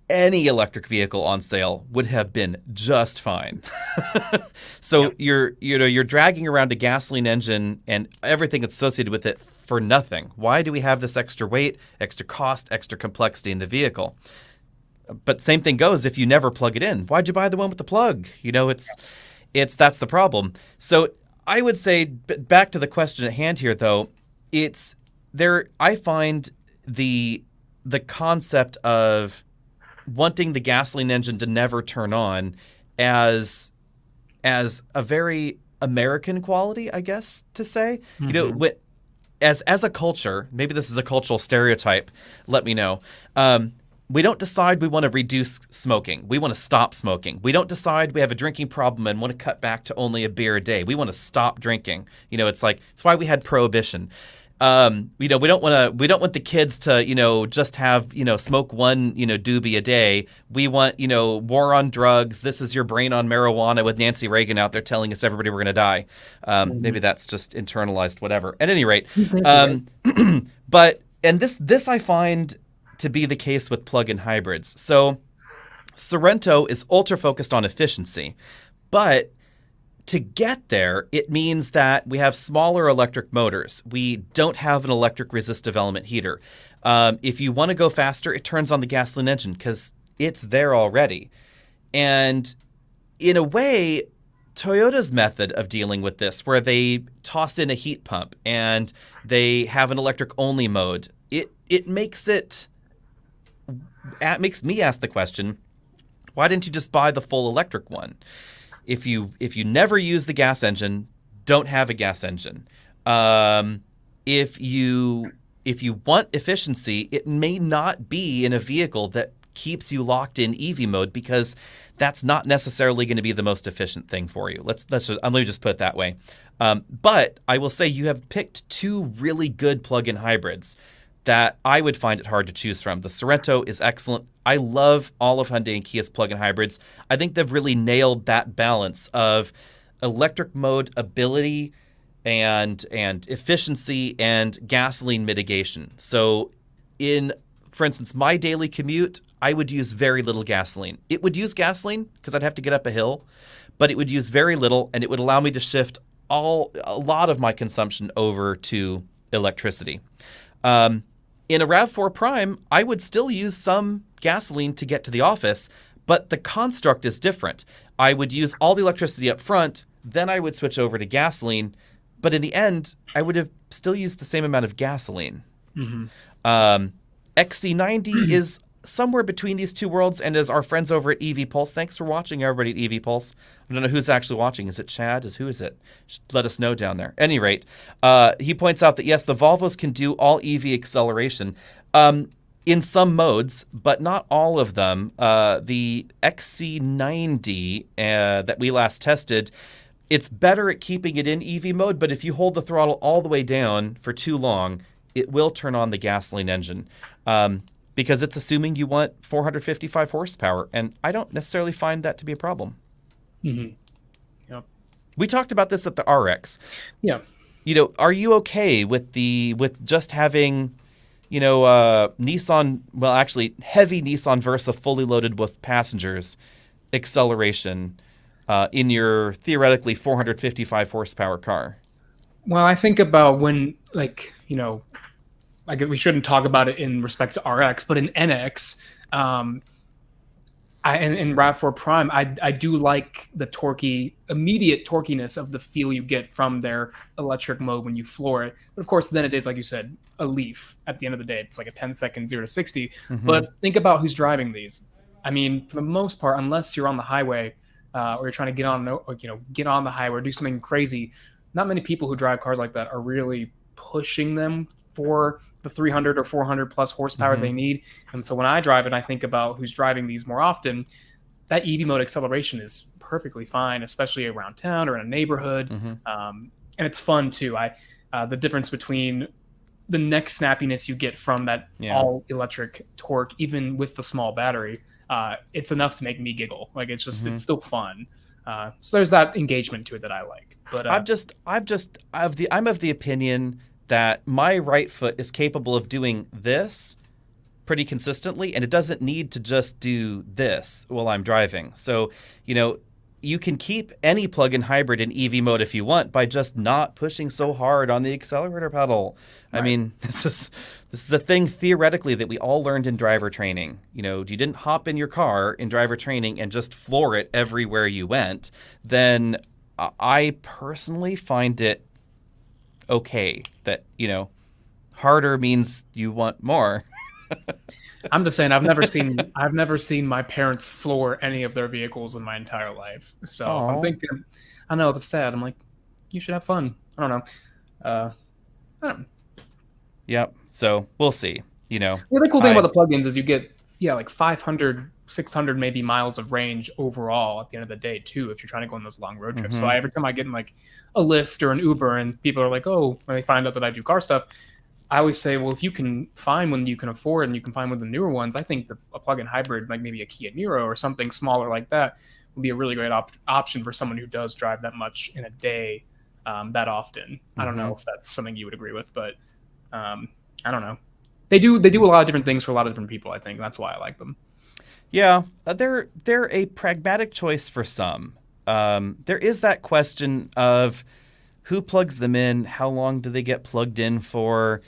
any electric vehicle on sale would have been just fine." So you're dragging around a gasoline engine and everything associated with it for nothing. Why do we have this extra weight, extra cost, extra complexity in the vehicle? But same thing goes if you never plug it in. Why'd you buy the one with the plug? You know, that's the problem. So I would say, back to the question at hand here, though, I find the concept of wanting the gasoline engine to never turn on as a very American quality, I guess, to say. You know, as a culture, maybe this is a cultural stereotype, let me know. We don't decide we want to reduce smoking. We want to stop smoking. We don't decide we have a drinking problem and want to cut back to only a beer a day. We want to stop drinking. You know, it's why we had prohibition. We don't want the kids to, just have, smoke one, doobie a day. We want, war on drugs. This is your brain on marijuana, with Nancy Reagan out there telling us everybody we're going to die. Maybe that's just internalized, whatever. At any rate, but this I find to be the case with plug-in hybrids. So Sorento is ultra focused on efficiency, but to get there, it means that we have smaller electric motors. We don't have an electric resistive element heater. If you want to go faster, it turns on the gasoline engine because it's there already. And in a way, Toyota's method of dealing with this, where they toss in a heat pump and they have an electric only mode, it makes me ask the question, why didn't you just buy the full electric one? If you never use the gas engine, don't have a gas engine. If you want efficiency, it may not be in a vehicle that keeps you locked in EV mode, because that's not necessarily going to be the most efficient thing for you. Let me just put it that way. But I will say you have picked two really good plug-in hybrids that I would find it hard to choose from. The Sorento is excellent. I love all of Hyundai and Kia's plug-in hybrids. I think they've really nailed that balance of electric mode ability and efficiency and gasoline mitigation. So for instance, my daily commute, I would use very little gasoline. It would use gasoline because I'd have to get up a hill, but it would use very little, and it would allow me to shift a lot of my consumption over to electricity. In a RAV4 Prime, I would still use some gasoline to get to the office, but the construct is different. I would use all the electricity up front, then I would switch over to gasoline, but in the end, I would have still used the same amount of gasoline. XC90 is somewhere between these two worlds, and as our friends over at EV Pulse, thanks for watching, everybody at EV Pulse. I don't know who's actually watching. Is it Chad? Who is it? Just let us know down there. At any rate, he points out that yes, the Volvos can do all EV acceleration in some modes, but not all of them. The XC90 that we last tested, it's better at keeping it in EV mode, but if you hold the throttle all the way down for too long, it will turn on the gasoline engine. Because it's assuming you want 455 horsepower, and I don't necessarily find that to be a problem. Mm-hmm. Yep. We talked about this at the RX. Yeah. Are you okay with just having, Nissan? Well, actually, heavy Nissan Versa fully loaded with passengers, acceleration in your theoretically 455 horsepower car? Well, I think about when, we shouldn't talk about it in respect to RX, but in NX, in RAV4 Prime, I do like the immediate torquiness of the feel you get from their electric mode when you floor it. But of course, then it is, like you said, a leaf at the end of the day. It's like a 10-second 0 to 60. Mm-hmm. But think about who's driving these. I mean, for the most part, unless you're on the highway or you're trying to get on the highway or do something crazy, not many people who drive cars like that are really pushing them for the 300 or 400 plus horsepower they need. And so when I drive it, I think about who's driving these more often. That EV mode acceleration is perfectly fine, especially around town or in a neighborhood. And it's fun too. The difference between the neck snappiness you get from that all electric torque, even with the small battery, it's enough to make me giggle. Like it's still fun. So there's that engagement to it that I like. But I'm of the opinion that my right foot is capable of doing this pretty consistently, and it doesn't need to just do this while I'm driving. So, you can keep any plug-in hybrid in EV mode if you want by just not pushing so hard on the accelerator pedal. Right. I mean, this is a thing theoretically that we all learned in driver training. You didn't hop in your car in driver training and just floor it everywhere you went. Then I personally find it okay that harder means you want more. I'm just saying I've never seen my parents floor any of their vehicles in my entire life. So if I'm thinking, I know it's sad. I'm like, you should have fun. I don't know. Yep. So we'll see. The cool thing about the plugins is you get like 500, 600 maybe miles of range overall at the end of the day too, if you're trying to go on those long road trips. So every time I get in like a Lyft or an Uber and people are like, oh, when they find out that I do car stuff, I always say, well, if you can find one you can afford and you can find one of the newer ones, I think a plug-in hybrid, like maybe a Kia Niro or something smaller like that, would be a really great option for someone who does drive that much in a day that often. I don't know if that's something you would agree with, but I don't know. They do a lot of different things for a lot of different people, I think. That's why I like them. Yeah, they're a pragmatic choice for some. There is that question of who plugs them in, how long do they get plugged in for,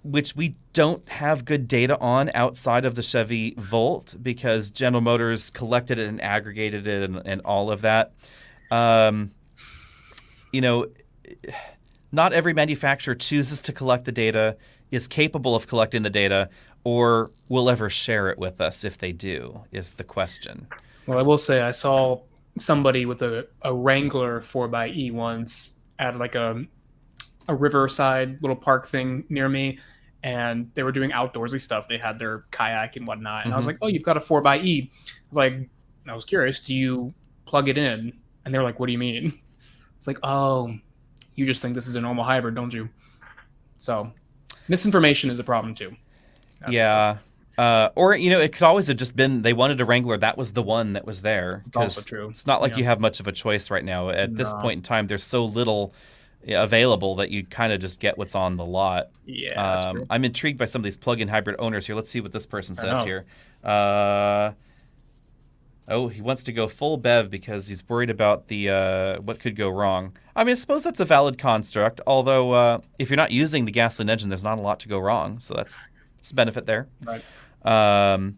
which we don't have good data on outside of the Chevy Volt because General Motors collected it and aggregated it and all of that. Um, you know, not every manufacturer chooses to collect the data, is capable of collecting the data, or will ever share it with us if they do, is the question. Well, I will say I saw somebody with a Wrangler 4xe once at like a riverside little park thing near me, and they were doing outdoorsy stuff. They had their kayak and whatnot, and I was Mm-hmm. like, "Oh, you've got a 4xe." I was curious, do you plug it in? And they were like, "What do you mean?" It's like, "Oh, you just think this is a normal hybrid, don't you?" So misinformation is a problem too. That's Yeah. Or, it could always have just been they wanted a Wrangler. That was the one that was there. also Because true. it's not like Yeah. you have much of a choice right now. At this No. point in time, there's so little available that you kind of just get what's on the lot. Yeah, that's true. I'm intrigued by some of these plug-in hybrid owners here. Let's see what this person I says know. here. Oh, he wants to go full BEV because he's worried about the what could go wrong. I mean, I suppose that's a valid construct. Although, if you're not using the gasoline engine, there's not a lot to go wrong. So that's a benefit there. Right. Um,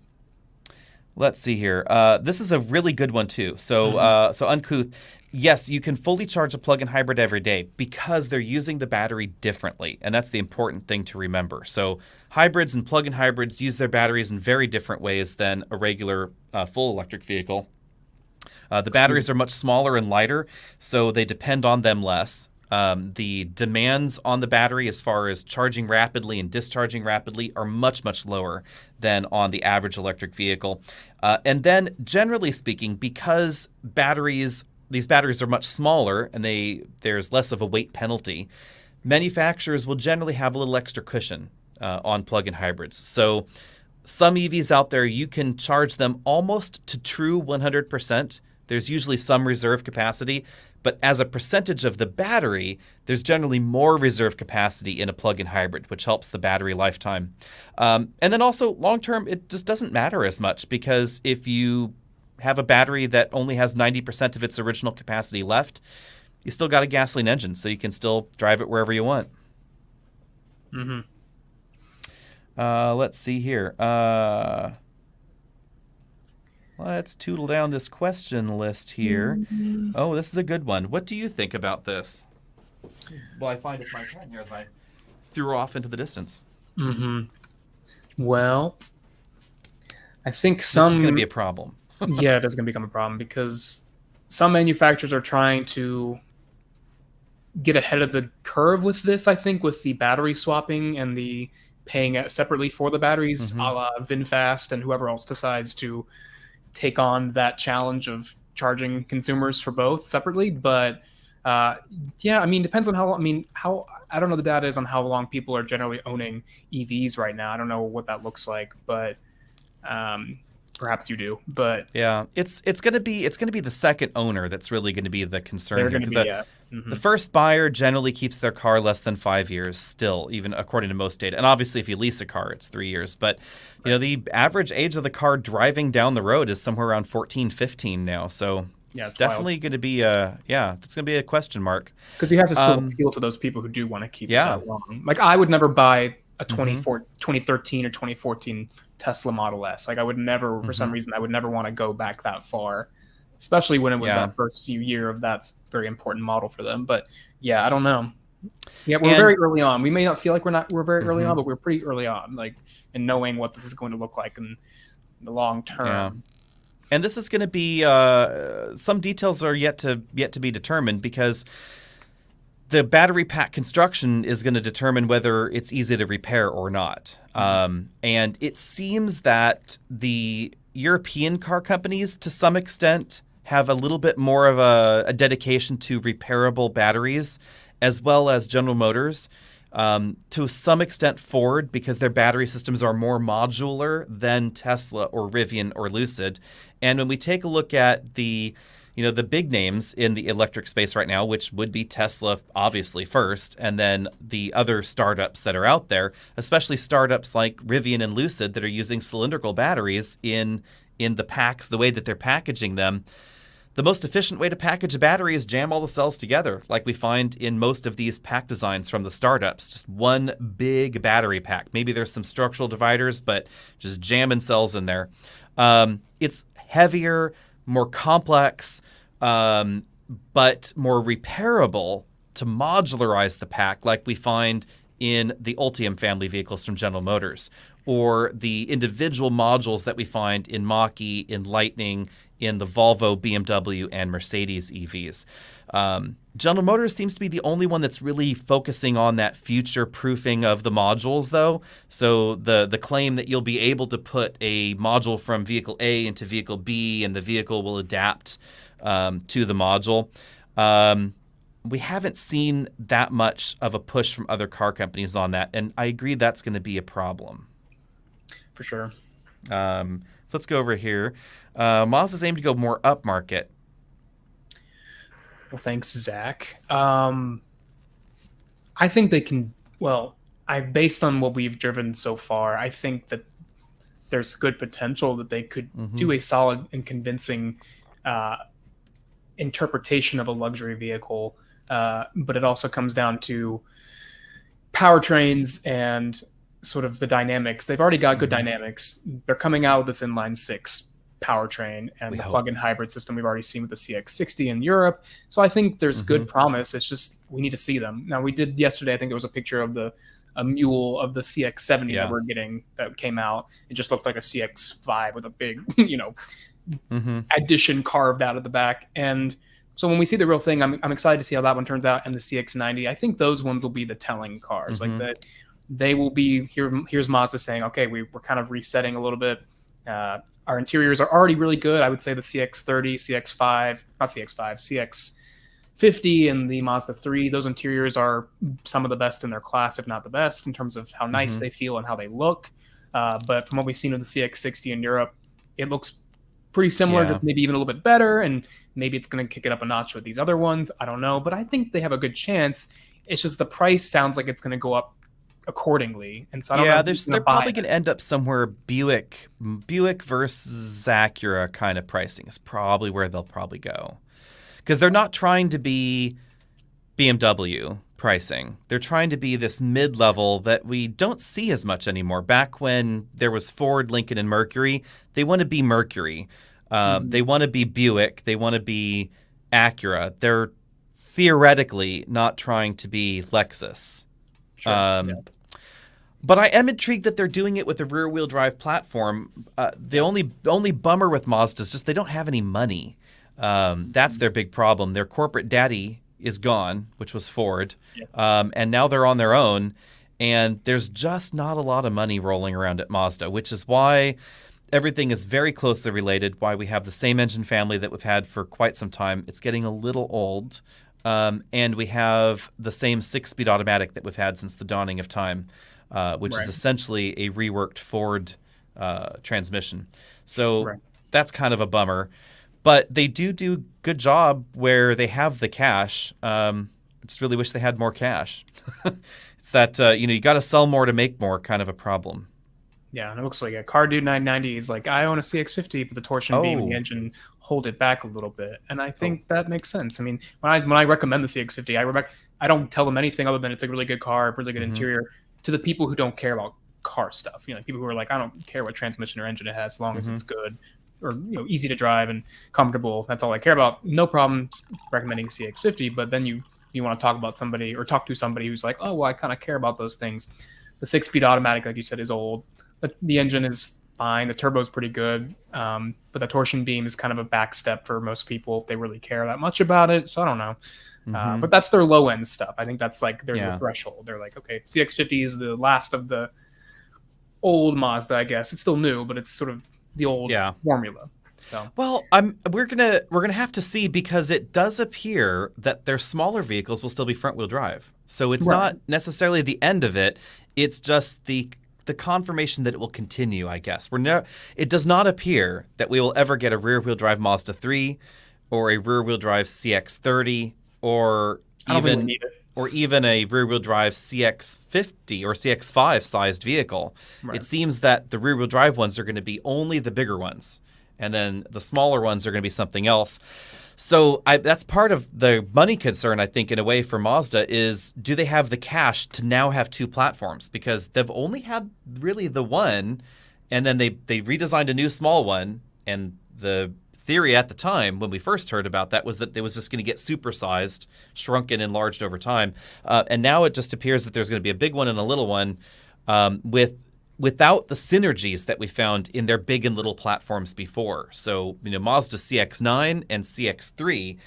let's see here. This is a really good one too. So, so Uncouth. Yes, you can fully charge a plug-in hybrid every day because they're using the battery differently, and that's the important thing to remember. So, hybrids and plug-in hybrids use their batteries in very different ways than a regular full electric vehicle. The batteries are much smaller and lighter, so they depend on them less. The demands on the battery as far as charging rapidly and discharging rapidly are much, much lower than on the average electric vehicle. And then, generally speaking, because these batteries are much smaller and there's less of a weight penalty, manufacturers will generally have a little extra cushion on plug-in hybrids. So some EVs out there, you can charge them almost to true 100%. There's usually some reserve capacity, but as a percentage of the battery, there's generally more reserve capacity in a plug-in hybrid, which helps the battery lifetime. And then also long-term, it just doesn't matter as much because if you have a battery that only has 90% of its original capacity left, you still got a gasoline engine, so you can still drive it wherever you want. Mm-hmm. Let's see here. Let's tootle down this question list here. Oh, this is a good one. What do you think about this? Well, I find it my pen here that I threw off into the distance. Mm-hmm. Well, I think This some is going to be a problem. yeah, it is going to become a problem because some manufacturers are trying to get ahead of the curve with this. I think with the battery swapping and the paying separately for the batteries, a la VinFast and whoever else decides to take on that challenge of charging consumers for both separately. But yeah, I mean, depends on how I don't know the data is on how long people are generally owning EVs right now. I don't know what that looks like, but perhaps you do. But yeah, it's gonna be the second owner that's really going to be the concern. they're here, going to 'cause be yeah. The first buyer generally keeps their car less than 5 years still, even according to most data. And obviously, if you lease a car, it's 3 years. But, the average age of the car driving down the road is somewhere around 14, 15 now. So Yeah, it's it's definitely going to be it's going to be a question mark. because you have to still appeal to those people who do want to keep Yeah. it that long. Like I would never buy a 2013 or 2014 Tesla Model S. Like I would never, for some reason, I would never want to go back that far, especially when it was that first year of that very important model for them. But yeah, I don't know. Yeah, we're very early on. We may not feel like we're very early on, but we're pretty early on, like in knowing what this is going to look like in the long term. Yeah. And this is going to be some details are yet to be determined because the battery pack construction is going to determine whether it's easy to repair or not. And it seems that the European car companies, to some extent, have a little bit more of a dedication to repairable batteries, as well as General Motors. To some extent, Ford, because their battery systems are more modular than Tesla or Rivian or Lucid. And when we take a look at the big names in the electric space right now, which would be Tesla, obviously, first, and then the other startups that are out there, especially startups like Rivian and Lucid that are using cylindrical batteries in the packs, the way that they're packaging them. The most efficient way to package a battery is jam all the cells together, like we find in most of these pack designs from the startups. Just one big battery pack. Maybe there's some structural dividers, but just jamming cells in there. It's heavier, more complex, but more repairable to modularize the pack like we find in the Ultium family vehicles from General Motors, or the individual modules that we find in Mach-E, in Lightning, in the Volvo, BMW, and Mercedes EVs. General Motors seems to be the only one that's really focusing on that future proofing of the modules, though. So the claim that you'll be able to put a module from vehicle A into vehicle B and the vehicle will adapt to the module. We haven't seen that much of a push from other car companies on that, and I agree that's going to be a problem. For sure. So let's go over here. Mazda's aim to go more upmarket. Well, thanks, Zach. I think they can. Well, based on what we've driven so far, I think that there's good potential that they could do a solid and convincing interpretation of a luxury vehicle. But it also comes down to powertrains and sort of the dynamics. They've already got good dynamics. They're coming out with this inline six powertrain and the plug-in hybrid system we've already seen with the CX-60 in Europe. So I think there's good promise. It's just we need to see them. Now, we did yesterday, I think there was a picture of a mule of the CX-70 that we're getting that came out. It just looked like a CX-5 with a big, addition carved out of the back. And so when we see the real thing, I'm excited to see how that one turns out. And the CX-90, I think those ones will be the telling cars. Like that, they will be here. Here's Mazda saying, okay, we're kind of resetting a little bit. Our interiors are already really good. I would say the CX-30, CX-5, not CX-5, CX-50, and the Mazda 3. Those interiors are some of the best in their class, if not the best, in terms of how nice they feel and how they look. But from what we've seen with the CX-60 in Europe, it looks pretty similar, just maybe even a little bit better, and maybe it's going to kick it up a notch with these other ones. I don't know, but I think they have a good chance. It's just the price sounds like it's going to go up accordingly, and so I don't know. They're probably going to end up somewhere Buick versus Acura kind of pricing is probably where they'll probably go, because they're not trying to be BMW pricing. They're trying to be this mid-level that we don't see as much anymore. Back when there was Ford, Lincoln, and Mercury, they want to be Mercury. They want to be Buick. They want to be Acura. They're theoretically not trying to be Lexus. Sure. But I am intrigued that they're doing it with a rear-wheel drive platform. The only bummer with Mazda is just they don't have any money. That's their big problem. Their corporate daddy is gone, which was Ford, and now they're on their own, and there's just not a lot of money rolling around at Mazda, which is why everything is very closely related, why we have the same engine family that we've had for quite some time. It's getting a little old, and we have the same 6-speed automatic that we've had since the dawning of time, which is essentially a reworked Ford transmission. So that's kind of a bummer. But they do good job where they have the cash. I just really wish they had more cash. It's that, you got to sell more to make more kind of a problem. Yeah, and it looks like a Car Dude 990 is like, I own a CX-50, but the torsion beam and the engine hold it back a little bit. And I think that makes sense. I mean, when I recommend the CX-50, I don't tell them anything other than it's a really good car, really good interior, to the people who don't care about car stuff. People who are like, I don't care what transmission or engine it has as long as it's good or easy to drive and comfortable. That's all I care about. No problem recommending CX-50, but then you want to talk about somebody or talk to somebody who's like, oh, well, I kind of care about those things. The 6-speed automatic, like you said, is old. But the engine is fine. The turbo is pretty good. But the torsion beam is kind of a back step for most people if they really care that much about it. So I don't know. But that's their low end stuff. I think that's like there's a threshold. They're like, okay, CX-50 is the last of the old Mazda, I guess. It's still new, but it's sort of the old formula. So well, we're gonna have to see, because it does appear that their smaller vehicles will still be front wheel drive. So it's not necessarily the end of it. It's just the confirmation that it will continue, I guess. It does not appear that we will ever get a rear-wheel drive Mazda 3 or a rear-wheel drive CX-30 or even a rear-wheel drive CX-50 or CX-5 sized vehicle. It seems that the rear-wheel drive ones are going to be only the bigger ones, and then the smaller ones are going to be something else. So that's part of the money concern, I think, in a way, for Mazda is, do they have the cash to now have two platforms? Because they've only had really the one, and then they redesigned a new small one, and the theory at the time when we first heard about that was that it was just going to get supersized, shrunken, enlarged over time. And now it just appears that there's going to be a big one and a little one without the synergies that we found in their big and little platforms before. So, Mazda CX-9 and CX-3,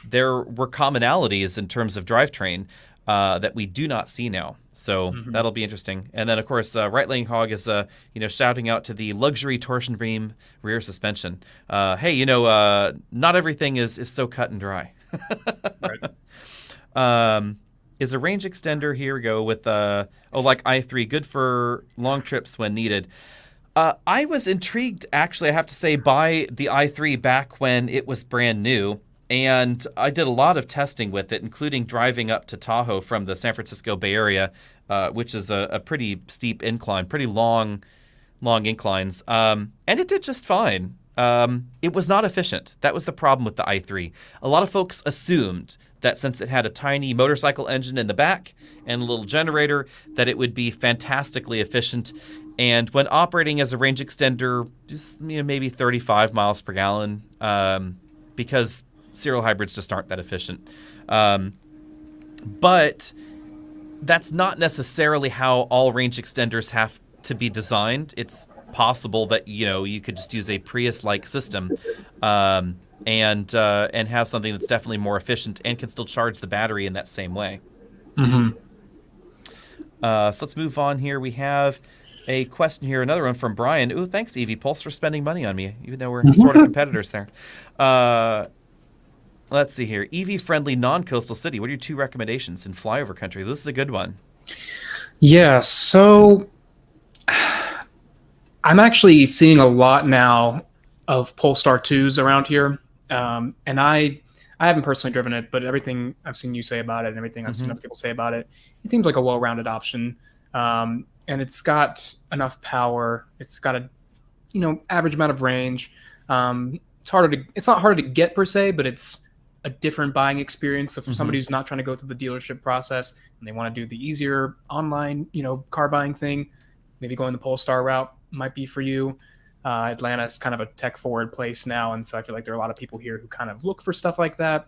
there were commonalities in terms of drivetrain that we do not see now. So that'll be interesting. And then, of course, Right Lane Hog is, shouting out to the luxury torsion beam rear suspension. Hey, not everything is so cut and dry. Right. Is a range extender, here we go, with, like i3, good for long trips when needed. I was intrigued, actually, I have to say, by the i3 back when it was brand new. And I did a lot of testing with it, including driving up to Tahoe from the San Francisco Bay Area, which is a pretty steep incline, pretty long inclines. And it did just fine. It was not efficient. That was the problem with the i3. A lot of folks assumed that since it had a tiny motorcycle engine in the back and a little generator, that it would be fantastically efficient. And when operating as a range extender, just maybe 35 miles per gallon, because serial hybrids just aren't that efficient. But that's not necessarily how all range extenders have to be designed. It's possible that, you could just use a Prius-like system and have something that's definitely more efficient and can still charge the battery in that same way. So let's move on here. We have a question here, another one from Brian. Ooh, thanks, EV Pulse, for spending money on me, even though we're sort of competitors there. Let's see here. EV-friendly non-coastal city. What are your 2 recommendations in flyover country? This is a good one. Yeah, so I'm actually seeing a lot now of Polestar 2s around here. And I haven't personally driven it, but everything I've seen you say about it and everything I've seen other people say about it, it seems like a well-rounded option. And it's got enough power. It's got a, average amount of range. It's not harder to get per se, but it's a different buying experience. So for somebody who's not trying to go through the dealership process and they want to do the easier online, car buying thing, maybe going the Polestar route might be for you. Atlanta is kind of a tech forward place now. And so I feel like there are a lot of people here who kind of look for stuff like that.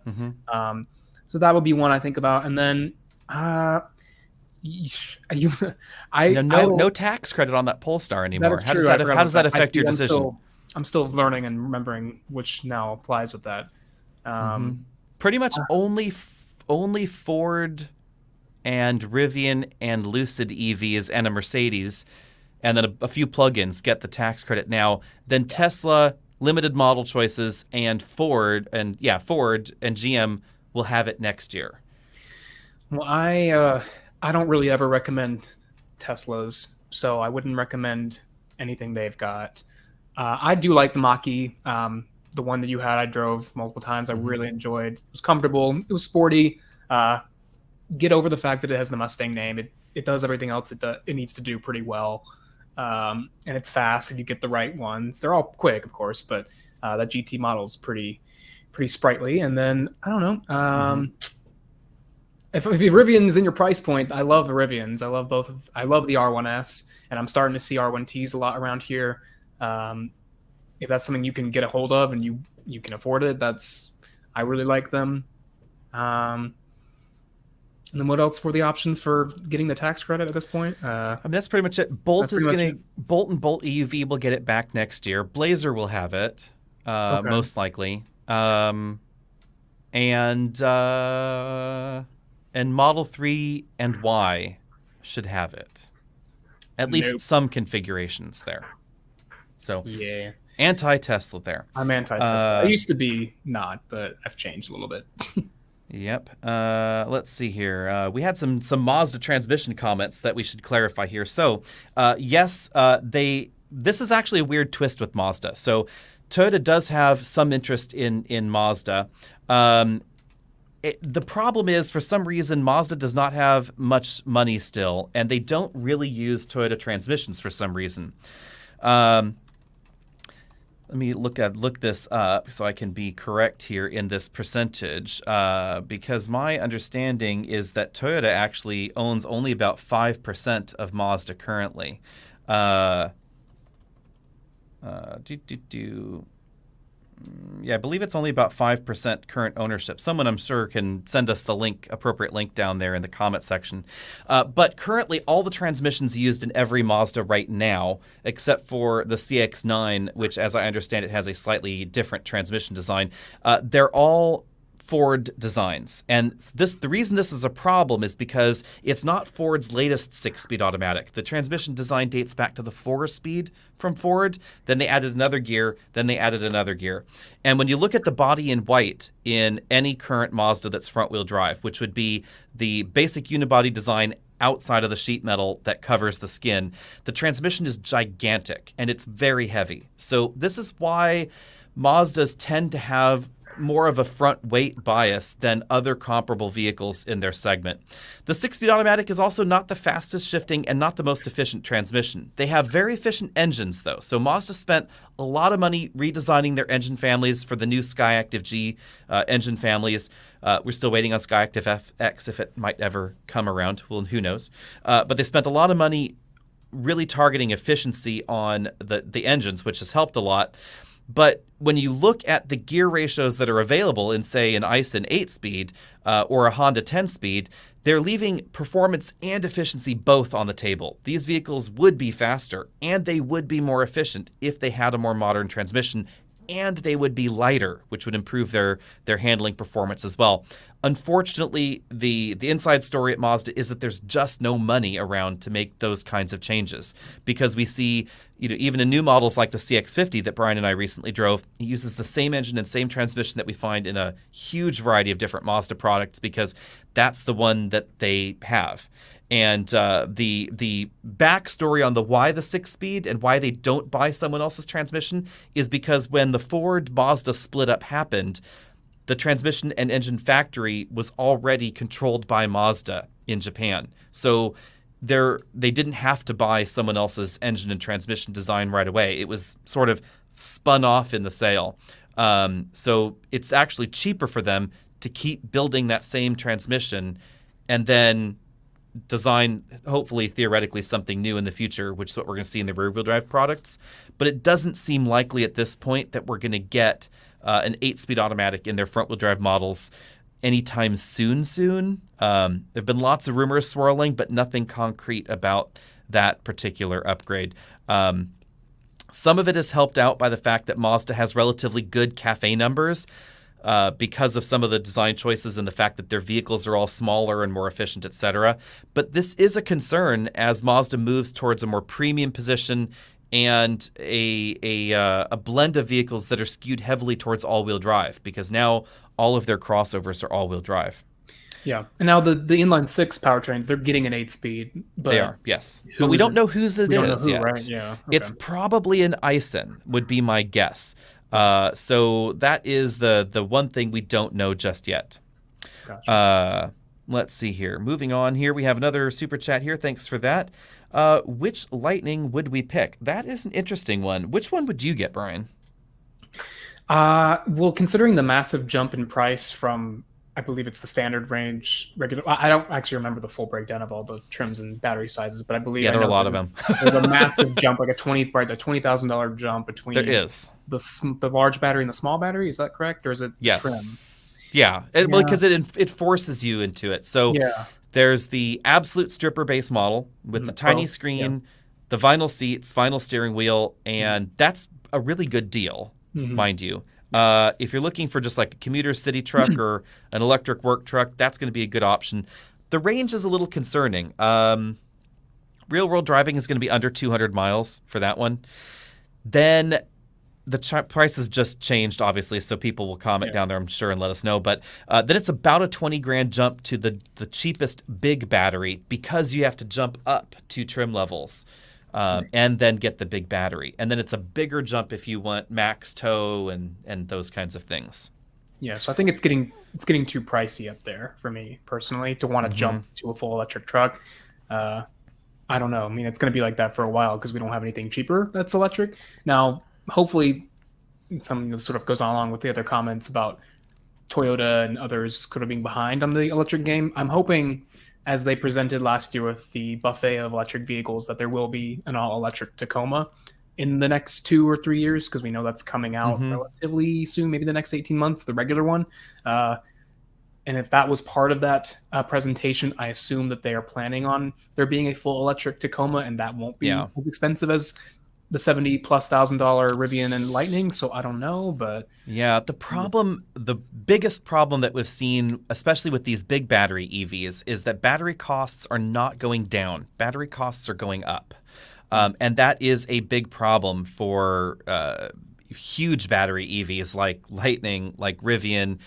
So that would be one I think about. And then, no tax credit on that Polestar anymore. How does that affect your decision? I'm still learning and remembering which now applies with that. Pretty much only Ford and Rivian and Lucid EVs and a Mercedes, and then a few plugins get the tax credit now. Then Tesla, limited model choices, and Ford and GM will have it next year. Well, I don't really ever recommend Teslas, so I wouldn't recommend anything they've got. I do like the Mach-E. The one that you had, I drove multiple times. I really enjoyed. It was comfortable. It was sporty. Get over the fact that it has the Mustang name. It does everything else it needs to do pretty well. And it's fast if you get the right ones. They're all quick, of course, but that GT model is pretty sprightly. And then, I don't know. If Rivian's in your price point, I love the Rivians. I love both. I love the R1S, and I'm starting to see R1Ts a lot around here. If that's something you can get a hold of and you can afford it, I really like them. And then what else were the options for getting the tax credit at this point? That's pretty much it. Bolt and Bolt EUV will get it back next year. Blazer will have it, most likely. And Model 3 and Y should have it. At least some configurations there. So yeah. Anti-Tesla there. I'm anti-Tesla. I used to be not, but I've changed a little bit. Yep. Let's see here. We had some Mazda transmission comments that we should clarify here. So, yes, this is actually a weird twist with Mazda. So, Toyota does have some interest in Mazda. The problem is, for some reason, Mazda does not have much money still, and they don't really use Toyota transmissions for some reason. Let me look this up so I can be correct here in this percentage, because my understanding is that Toyota actually owns only about 5% of Mazda currently. Yeah, I believe it's only about 5% current ownership. Someone, I'm sure, can send us the appropriate link down there in the comment section. But currently, all the transmissions used in every Mazda right now, except for the CX-9, which, as I understand it, has a slightly different transmission design, they're all Ford designs. And the reason this is a problem is because it's not Ford's latest 6-speed automatic. The transmission design dates back to the 4-speed from Ford. Then they added another gear. Then they added another gear. And when you look at the body in white in any current Mazda that's front-wheel drive, which would be the basic unibody design outside of the sheet metal that covers the skin, the transmission is gigantic and it's very heavy. So this is why Mazdas tend to have more of a front weight bias than other comparable vehicles in their segment. The 6-speed automatic is also not the fastest shifting and not the most efficient transmission. They have very efficient engines though. So Mazda spent a lot of money redesigning their engine families for the new Skyactiv G engine families. We're still waiting on Skyactiv FX if it might ever come around. Well, who knows? But they spent a lot of money really targeting efficiency on the engines, which has helped a lot. But when you look at the gear ratios that are available in, say, an Aisin 8-speed or a Honda 10-speed, they're leaving performance and efficiency both on the table. These vehicles would be faster and they would be more efficient if they had a more modern transmission, and they would be lighter, which would improve their handling performance as well. Unfortunately, the inside story at Mazda is that there's just no money around to make those kinds of changes, because we see, even in new models like the CX-50 that Brian and I recently drove, it uses the same engine and same transmission that we find in a huge variety of different Mazda products, because that's the one that they have. And the backstory on the why the 6-speed and why they don't buy someone else's transmission is because when the Ford Mazda split up happened, the transmission and engine factory was already controlled by Mazda in Japan. So they didn't have to buy someone else's engine and transmission design right away. It was sort of spun off in the sale. So it's actually cheaper for them to keep building that same transmission and then design, hopefully, theoretically, something new in the future, which is what we're going to see in the rear-wheel drive products. But it doesn't seem likely at this point that we're going to get an 8-speed automatic in their front-wheel drive models anytime soon. There have been lots of rumors swirling, but nothing concrete about that particular upgrade. Some of it is helped out by the fact that Mazda has relatively good CAFE numbers, because of some of the design choices and the fact that their vehicles are all smaller and more efficient, etc. But this is a concern as Mazda moves towards a more premium position and a blend of vehicles that are skewed heavily towards all-wheel drive, because now all of their crossovers are all-wheel drive. Yeah, and now the inline 6 powertrains, they're getting an 8-speed. They are, yes. But we don't know whose it is yet. Right? Yeah, okay. It's probably an Aisin, would be my guess. So that is the one thing we don't know just yet. Gotcha. Let's see here. Moving on here, we have another super chat here. Thanks for that. Which Lightning would we pick? That is an interesting one. Which one would you get, Brian? Well, considering the massive jump in price from, I believe it's the standard range, regular. I don't actually remember the full breakdown of all the trims and battery sizes, but I believe there are a lot of them. There's a massive jump, like the $20,000 jump between. There is the large battery and the small battery. Is that correct, or is it yes? Trim? Yeah, well, because it forces you into it. So there's the absolute stripper base model with the tiny screen, the vinyl seats, vinyl steering wheel, and that's a really good deal, mind you. If you're looking for just like a commuter city truck or an electric work truck, that's going to be a good option. The range is a little concerning. Real world driving is going to be under 200 miles for that one. Then the prices just changed, obviously, so people will comment down there, I'm sure, and let us know. But then it's about a $20,000 jump to the cheapest big battery, because you have to jump up 2 trim levels. And then get the big battery. And then it's a bigger jump if you want max tow and those kinds of things. Yeah, so I think it's getting too pricey up there for me personally to want to jump to a full electric truck. I don't know. I mean, it's going to be like that for a while because we don't have anything cheaper that's electric. Now, hopefully, something that sort of goes along with the other comments about Toyota and others could have been behind on the electric game. I'm hoping, as they presented last year with the buffet of electric vehicles, that there will be an all-electric Tacoma. in the next 2 or 3 years, because we know that's coming out Mm-hmm. relatively soon, maybe the next 18 months, the regular one. And if that was part of that presentation, I assume that they are planning on there being a full electric Tacoma, and that won't Yeah. be as expensive as the $70,000+ Rivian and Lightning. So I don't know, but Yeah, the biggest problem that we've seen, especially with these big battery EVs, is that battery costs are not going down. Battery costs are going up. And that is a big problem for huge battery EVs like Lightning, like Rivian,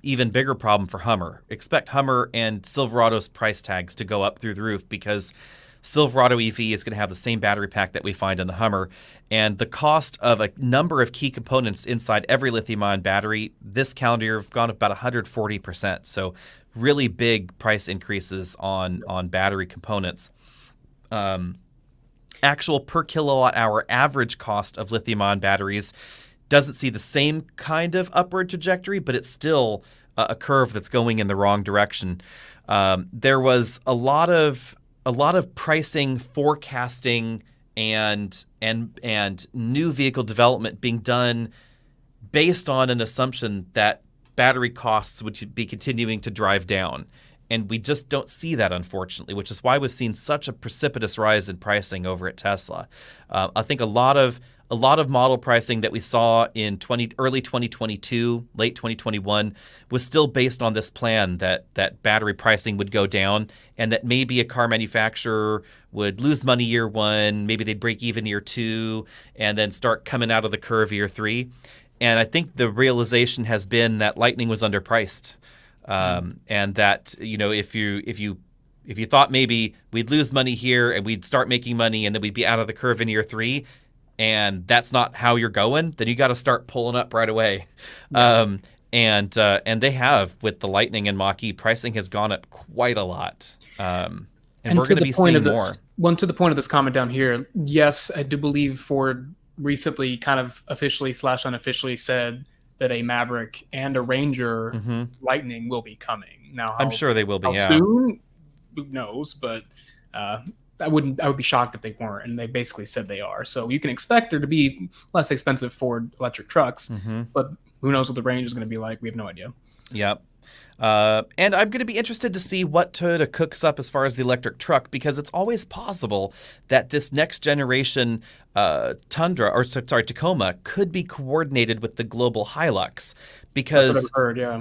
even bigger problem for Hummer. Expect Hummer and Silverado's price tags to go up through the roof because Silverado EV is going to have the same battery pack that we find in the Hummer. And the cost of a number of key components inside every lithium-ion battery this calendar year have gone up about 140%. So really big price increases on battery components. Actual per kilowatt hour average cost of lithium-ion batteries doesn't see the same kind of upward trajectory, but it's still a curve that's going in the wrong direction. There was a lot of pricing, forecasting, and new vehicle development being done based on an assumption that battery costs would be continuing to drive down. And we just don't see that, unfortunately, which is why we've seen such a precipitous rise in pricing over at Tesla. I think a lot of model pricing that we saw in early 2022, late 2021, was still based on this plan that battery pricing would go down, and that maybe a car manufacturer would lose money year one, maybe they'd break even year two, and then start coming out of the curve year three. And I think the realization has been that Lightning was underpriced. And that, if you thought maybe we'd lose money here and we'd start making money and then we'd be out of the curve in year three, and that's not how you're going, then you got to start pulling up right away. Yeah. And they have with the Lightning and Mach-E, pricing has gone up quite a lot. And we're going to be seeing more. One to the point of this comment down here, yes, I do believe Ford recently kind of officially / unofficially said that a Maverick and a Ranger Lightning will be coming. Now, I'm sure they will be. How soon? Who knows? But I would be shocked if they weren't. And they basically said they are. So you can expect there to be less expensive Ford electric trucks. But who knows what the range is going to be like? We have no idea. Yep. And I'm going to be interested to see what Toyota cooks up as far as the electric truck, because it's always possible that this next generation Tacoma could be coordinated with the global Hilux, because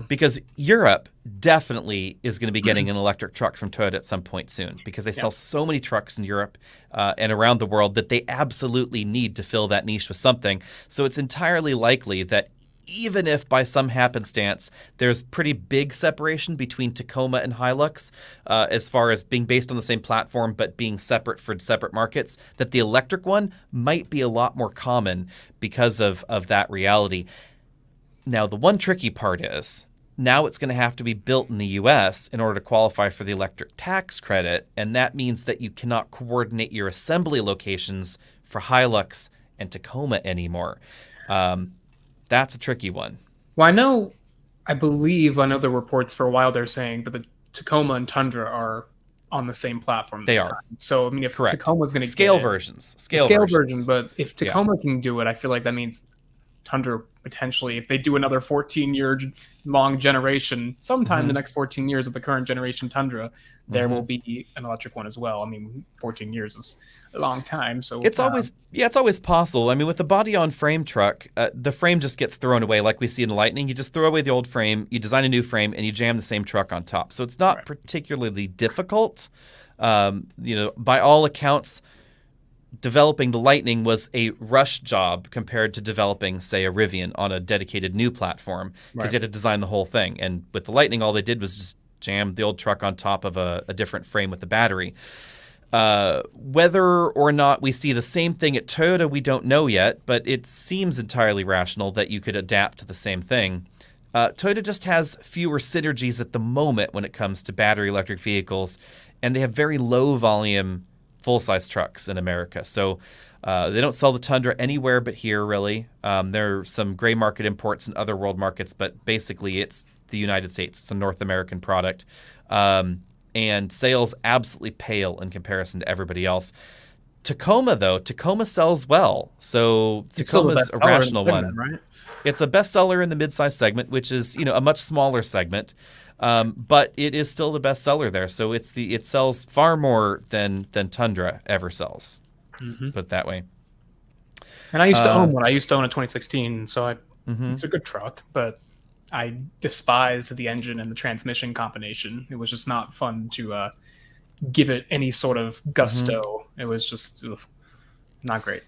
because Europe definitely is going to be getting an electric truck from Toyota at some point soon, because they sell so many trucks in Europe and around the world that they absolutely need to fill that niche with something. So it's entirely likely that even if by some happenstance there's pretty big separation between Tacoma and Hilux as far as being based on the same platform but being separate for separate markets, that the electric one might be a lot more common because of that reality. Now, the one tricky part is now it's going to have to be built in the U.S. in order to qualify for the electric tax credit, and that means that you cannot coordinate your assembly locations for Hilux and Tacoma anymore. That's a tricky one. Well, I believe the reports for a while they're saying that the Tacoma and Tundra are on the same platform this time. So, I mean, if Tacoma's going to scale versions. But if Tacoma can do it, I feel like that means Tundra potentially, if they do another 14-year long generation, sometime in the next 14 years of the current generation Tundra, there will be an electric one as well. I mean, 14 years is a long time, so it's always possible. I mean, with the body on frame truck, the frame just gets thrown away like we see in the Lightning. You just throw away the old frame, you design a new frame, and you jam the same truck on top. So it's not particularly difficult. By all accounts, developing the Lightning was a rush job compared to developing, say, a Rivian on a dedicated new platform, because you had to design the whole thing. And with the Lightning, all they did was just jam the old truck on top of a different frame with the battery. Whether or not we see the same thing at Toyota, we don't know yet, but it seems entirely rational that you could adapt to the same thing. Toyota just has fewer synergies at the moment when it comes to battery electric vehicles, and they have very low volume full-size trucks in America. So they don't sell the Tundra anywhere but here, really. There are some gray market imports in other world markets, but basically it's the United States. It's a North American product. And sales absolutely pale in comparison to everybody else. Tacoma, though, Tacoma sells well. So It's still the Tacoma's best a seller in the rational segment, one. right? It's a bestseller in the midsize segment, which is, a much smaller segment. But it is still the bestseller there. So it sells far more than Tundra ever sells. Mm-hmm. Put it that way. And I used to own one. I used to own a 2016, so Mm-hmm. it's a good truck, but I despise the engine and the transmission combination. It was just not fun to give it any sort of gusto. Mm-hmm. It was just not great.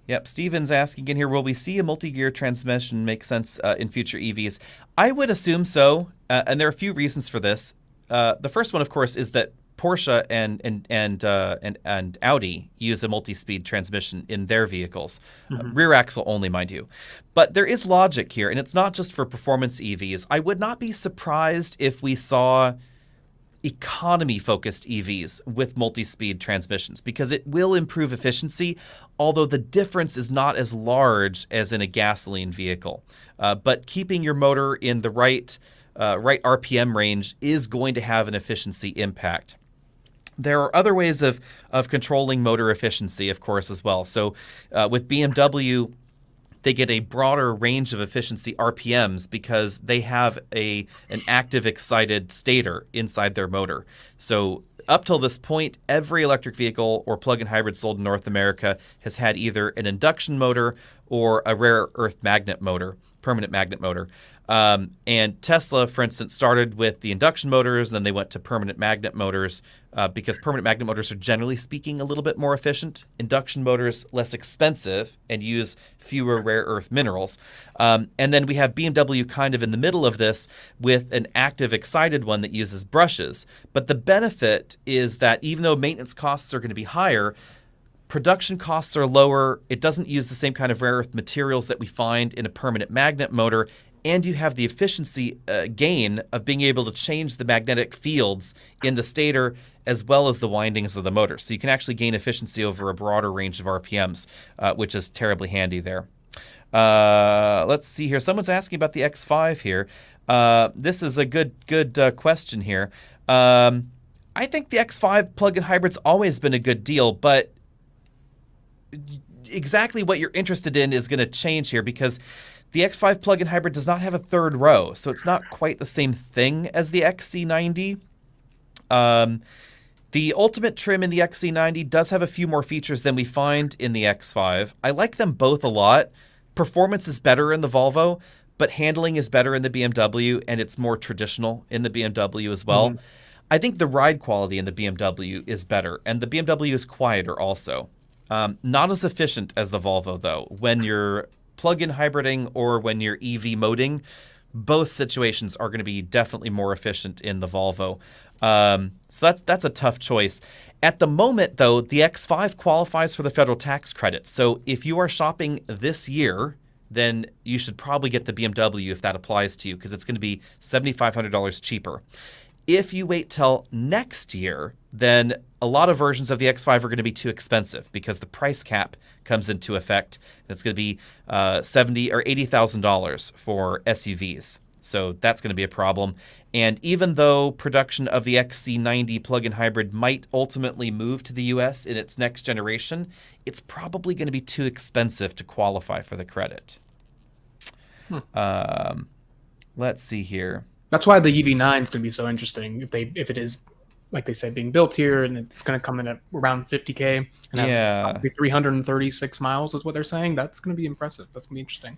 Yep. Steven's asking in here, will we see a multi-gear transmission make sense in future EVs? I would assume so, and there are a few reasons for this. The first one, of course, is that Porsche and Audi use a multi-speed transmission in their vehicles, rear axle only, mind you. But there is logic here, and it's not just for performance EVs. I would not be surprised if we saw economy-focused EVs with multi-speed transmissions, because it will improve efficiency, although the difference is not as large as in a gasoline vehicle. But keeping your motor in the right RPM range is going to have an efficiency impact. There are other ways of controlling motor efficiency, of course, as well. So with BMW, they get a broader range of efficiency RPMs because they have an active excited stator inside their motor. So up till this point, every electric vehicle or plug-in hybrid sold in North America has had either an induction motor or a rare earth magnet motor, permanent magnet motor. And Tesla, for instance, started with the induction motors, and then they went to permanent magnet motors because permanent magnet motors are, generally speaking, a little bit more efficient. Induction motors, less expensive and use fewer rare earth minerals. And then we have BMW kind of in the middle of this with an active excited one that uses brushes. But the benefit is that even though maintenance costs are going to be higher, production costs are lower. It doesn't use the same kind of rare earth materials that we find in a permanent magnet motor. And you have the efficiency gain of being able to change the magnetic fields in the stator as well as the windings of the motor. So you can actually gain efficiency over a broader range of RPMs, which is terribly handy there. Let's see here. Someone's asking about the X5 here. This is a good question here. I think the X5 plug-in hybrid's always been a good deal, but exactly what you're interested in is going to change here because the X5 plug-in hybrid does not have a third row, so it's not quite the same thing as the XC90. The Ultimate trim in the XC90 does have a few more features than we find in the X5. I like them both a lot. Performance is better in the Volvo, but handling is better in the BMW, and it's more traditional in the BMW as well. Mm-hmm. I think the ride quality in the BMW is better, and the BMW is quieter also. Not as efficient as the Volvo, though. When you're plug-in hybriding or when you're EV moding, both situations are going to be definitely more efficient in the Volvo. So that's a tough choice. At the moment, though, the X5 qualifies for the federal tax credit. So if you are shopping this year, then you should probably get the BMW if that applies to you, because it's going to be $7,500 cheaper. If you wait till next year, then a lot of versions of the X5 are going to be too expensive because the price cap comes into effect. And it's going to be $70,000 or $80,000 for SUVs. So that's going to be a problem. And even though production of the XC90 plug-in hybrid might ultimately move to the US in its next generation, it's probably going to be too expensive to qualify for the credit. Let's see here. That's why the EV9 is going to be so interesting if it is, like they said, being built here, and it's going to come in at around 50K and have possibly 336 miles is what they're saying. That's going to be impressive. That's going to be interesting.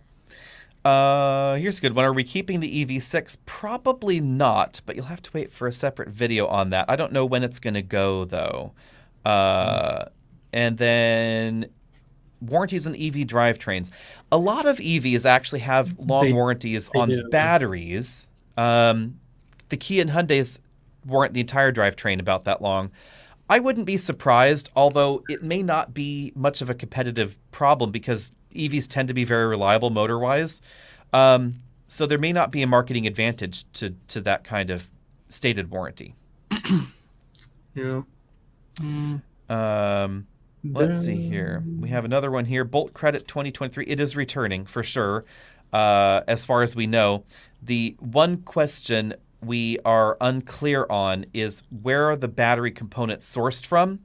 Here's a good one. Are we keeping the EV6? Probably not, but you'll have to wait for a separate video on that. I don't know when it's going to go, though. And then warranties on EV drivetrains. A lot of EVs actually have long warranties on batteries. The Kia and Hyundais warrant the entire drivetrain about that long. I wouldn't be surprised, although it may not be much of a competitive problem because EVs tend to be very reliable motor-wise. So there may not be a marketing advantage to that kind of stated warranty. Yeah. Let's see here. We have another one here. Bolt Credit 2023. It is returning for sure, as far as we know. The one question we are unclear on is where are the battery components sourced from?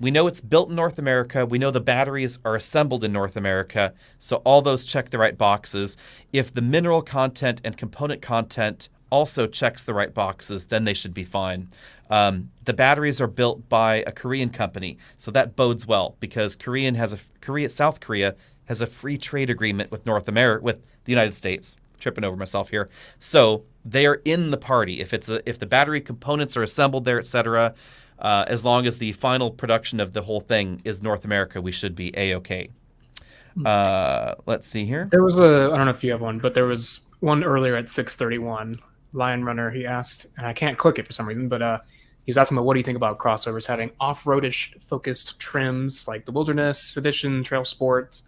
We know it's built in North America. We know the batteries are assembled in North America. So all those check the right boxes. If the mineral content and component content also checks the right boxes, then they should be fine. The batteries are built by a Korean company, so that bodes well because South Korea has a free trade agreement with North America, with the United States. Tripping over myself here. So they are in the party. If the battery components are assembled there, etc., as long as the final production of the whole thing is North America, we should be A-okay. Let's see here. There was I don't know if you have one, but there was one earlier at 6:31. Lion Runner, he asked, and I can't click it for some reason, but he was asking about what do you think about crossovers having off-roadish focused trims like the Wilderness Edition, Trail Sport.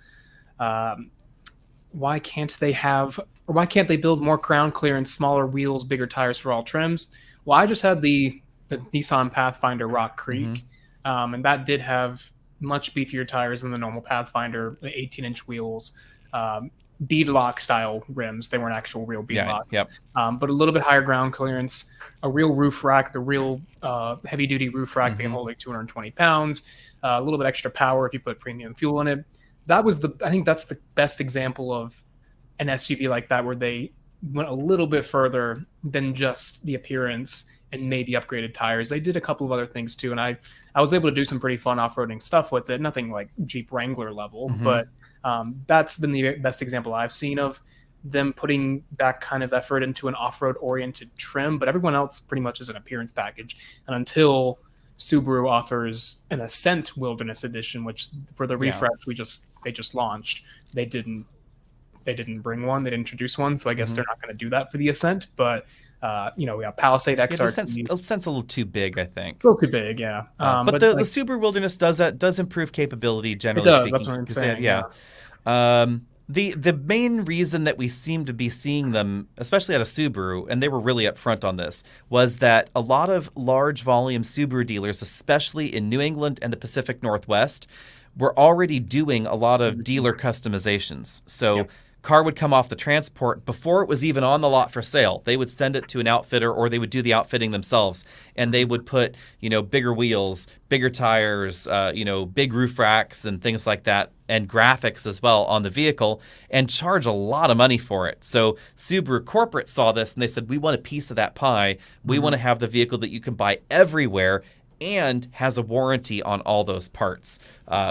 Why can't they build more crown clearance, smaller wheels, bigger tires for all trims? Well, I just had the Nissan Pathfinder Rock Creek, and that did have much beefier tires than the normal Pathfinder, the 18-inch wheels, beadlock style rims. They weren't actual real beadlocks, but a little bit higher ground clearance, a real roof rack, the real heavy-duty roof rack that can hold like 220 pounds, a little bit extra power if you put premium fuel in it. I think that's the best example of an SUV like that where they went a little bit further than just the appearance and maybe upgraded tires. They did a couple of other things too, and I was able to do some pretty fun off-roading stuff with it. Nothing like Jeep Wrangler level, but that's been the best example I've seen of them putting that kind of effort into an off-road oriented trim. But everyone else pretty much is an appearance package. And until Subaru offers an Ascent Wilderness Edition, which for the refresh they just launched, they didn't bring one, they didn't introduce one, so I guess they're not going to do that for the Ascent. But we have Palisade XR. The Ascent's a little too big, I think. It's a little too big, yeah. But the Subaru Wilderness does improve capability, generally speaking. That's what I'm saying. The main reason that we seem to be seeing them, especially at a Subaru, and they were really upfront on this, was that a lot of large volume Subaru dealers, especially in New England and the Pacific Northwest, were already doing a lot of dealer customizations. So car would come off the transport before it was even on the lot for sale. They would send it to an outfitter, or they would do the outfitting themselves, and they would put, bigger wheels, bigger tires, big roof racks and things like that, and graphics as well on the vehicle, and charge a lot of money for it. So Subaru corporate saw this and they said, we want a piece of that pie. We want to have the vehicle that you can buy everywhere and has a warranty on all those parts,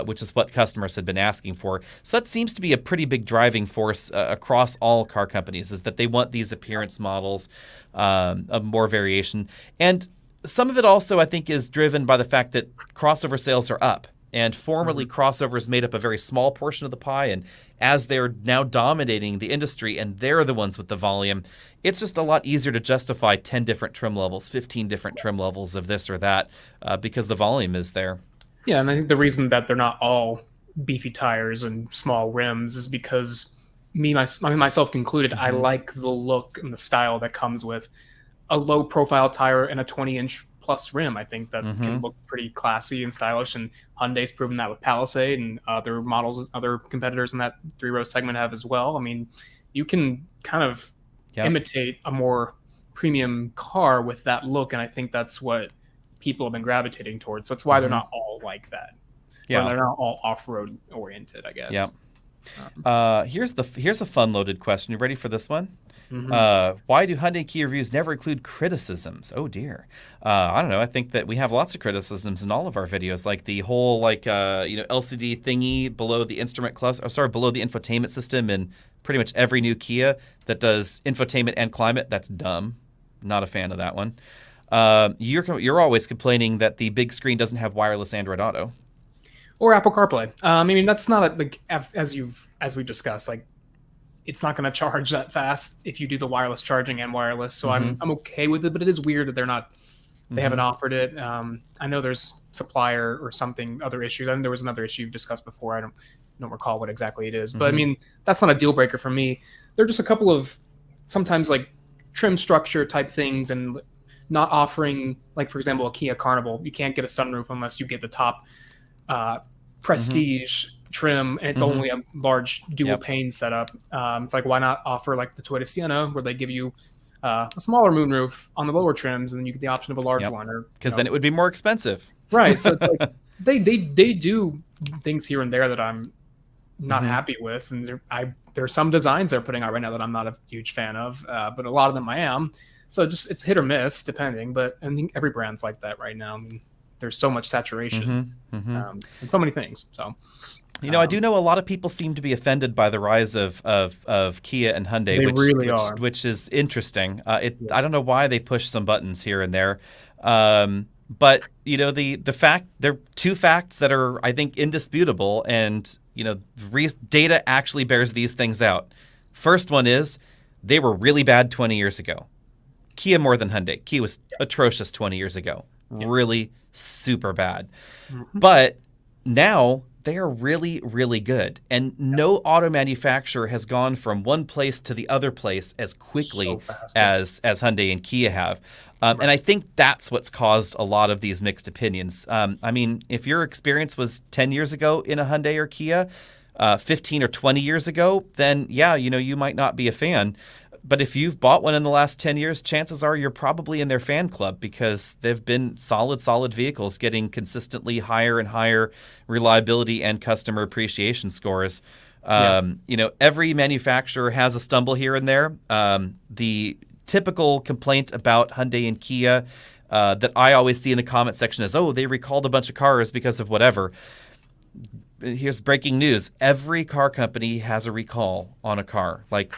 which is what customers had been asking for. So that seems to be a pretty big driving force across all car companies, is that they want these appearance models of more variation. And some of it also, I think, is driven by the fact that crossover sales are up. And formerly, crossovers made up a very small portion of the pie. And as they're now dominating the industry and they're the ones with the volume, it's just a lot easier to justify 10 different trim levels, 15 different trim levels of this or that, because the volume is there. Yeah, and I think the reason that they're not all beefy tires and small rims is because myself included, I like the look and the style that comes with a low-profile tire and a 20-inch plus rim. I think that can look pretty classy and stylish, and Hyundai's proven that with Palisade, and other models, other competitors in that three-row segment have as well. I mean, you can kind of imitate a more premium car with that look, and I think that's what people have been gravitating towards. So that's why they're not all like that. Yeah, they're not all off-road oriented, I guess. Yeah. Here's a fun-loaded question. You ready for this one? Why do Hyundai Kia reviews never include criticisms? Oh dear. I don't know. I think that we have lots of criticisms in all of our videos, like the whole LCD thingy below the instrument cluster, below the infotainment system in pretty much every new Kia that does infotainment and climate. That's dumb. Not a fan of that one. You're always complaining that the big screen doesn't have wireless Android Auto. Or Apple CarPlay. I mean, that's not as we've discussed, like, it's not going to charge that fast if you do the wireless charging and wireless. So I'm okay with it, but it is weird that they haven't offered it. I know there's supplier or something, other issues. I think there was another issue you've discussed before. I don't recall what exactly it is, but I mean, that's not a deal breaker for me. There are just a couple of sometimes like trim structure type things, and not offering, like, for example, a Kia Carnival. You can't get a sunroof unless you get the top prestige trim, and it's only a large dual pane setup. It's like, why not offer like the Toyota Sienna, where they give you a smaller moonroof on the lower trims, and then you get the option of a large one, or because then it would be more expensive, right? So it's like, They do things here and there that I'm not happy with, and there's some designs they're putting out right now that I'm not a huge fan of, but a lot of them I am. So just it's hit or miss depending. But I think every brand's like that right now. I mean, there's so much saturation and so many things. So. I do know a lot of people seem to be offended by the rise of Kia and Hyundai, They really are. which is interesting. I don't know why they push some buttons here and there, but the fact there are two facts that are, I think, indisputable, and data actually bears these things out. First one is they were really bad 20 years ago. Kia more than Hyundai. Kia was atrocious 20 years ago, really super bad, but now they are really, really good. And no auto manufacturer has gone from one place to the other place as quickly as Hyundai and Kia have. And I think that's what's caused a lot of these mixed opinions. I mean, if your experience was 10 years ago in a Hyundai or Kia, 15 or 20 years ago, then yeah, you might not be a fan. But if you've bought one in the last 10 years, chances are you're probably in their fan club, because they've been solid vehicles getting consistently higher and higher reliability and customer appreciation scores. Every manufacturer has a stumble here and there. The typical complaint about Hyundai and Kia that I always see in the comment section is, oh, they recalled a bunch of cars because of whatever. Here's breaking news. Every car company has a recall on a car. Like,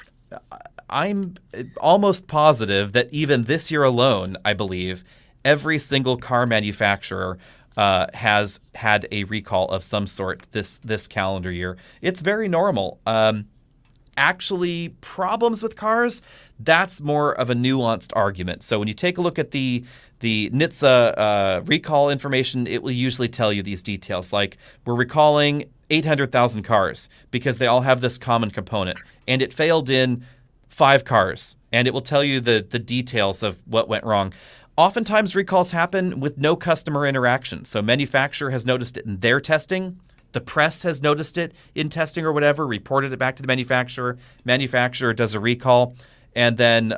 I'm almost positive that even this year alone, I believe, every single car manufacturer has had a recall of some sort this calendar year. It's very normal. Actually, problems with cars, that's more of a nuanced argument. So when you take a look at the NHTSA recall information, it will usually tell you these details, like we're recalling 800,000 cars because they all have this common component, and it failed in 5 cars, and it will tell you the details of what went wrong. Oftentimes, recalls happen with no customer interaction. So manufacturer has noticed it in their testing. The press has noticed it in testing or whatever, reported it back to the manufacturer. Manufacturer does a recall, and then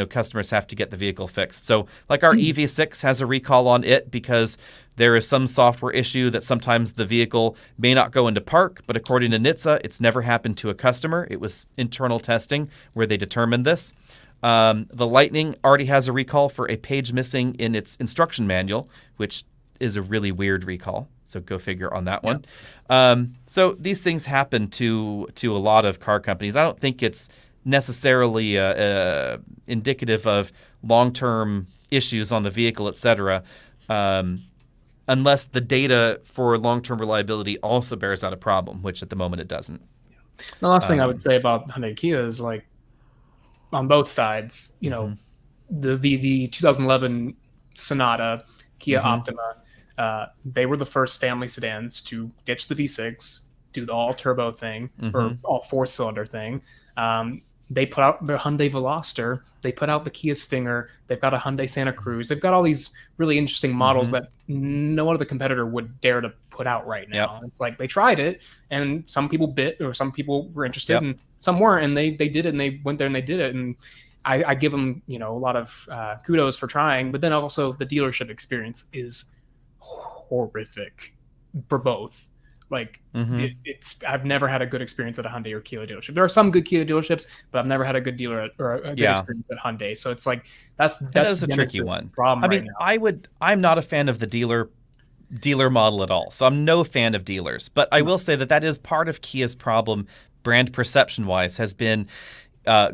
customers have to get the vehicle fixed. So like our EV6 has a recall on it because there is some software issue that sometimes the vehicle may not go into park, but according to NHTSA, it's never happened to a customer. It was internal testing where they determined this. The Lightning already has a recall for a page missing in its instruction manual, which is a really weird recall. So go figure on that one. So these things happen to a lot of car companies. I don't think it's necessarily indicative of long-term issues on the vehicle, etc., unless the data for long-term reliability also bears out a problem, which at the moment it doesn't. The last thing I would say about Hyundai and Kia is, like, on both sides, the 2011 Sonata, Kia Optima, they were the first family sedans to ditch the V6, do the all-turbo thing, or all four-cylinder thing. They put out the Hyundai Veloster. They put out the Kia Stinger. They've got a Hyundai Santa Cruz. They've got all these really interesting models that no other competitor would dare to put out right now. It's like they tried it, and some people bit, or some people were interested, and some weren't, and they did it, and they went there and they did it. And I give them a lot of kudos for trying, but then also the dealership experience is horrific for both. Like, I've never had a good experience at a Hyundai or Kia dealership. There are some good Kia dealerships, but I've never had a good dealer or a good experience at Hyundai. So it's like that's a tricky one. Problem I mean, I'm not a fan of the dealer model at all. So I'm no fan of dealers. But I will say that is part of Kia's problem, brand perception wise, has been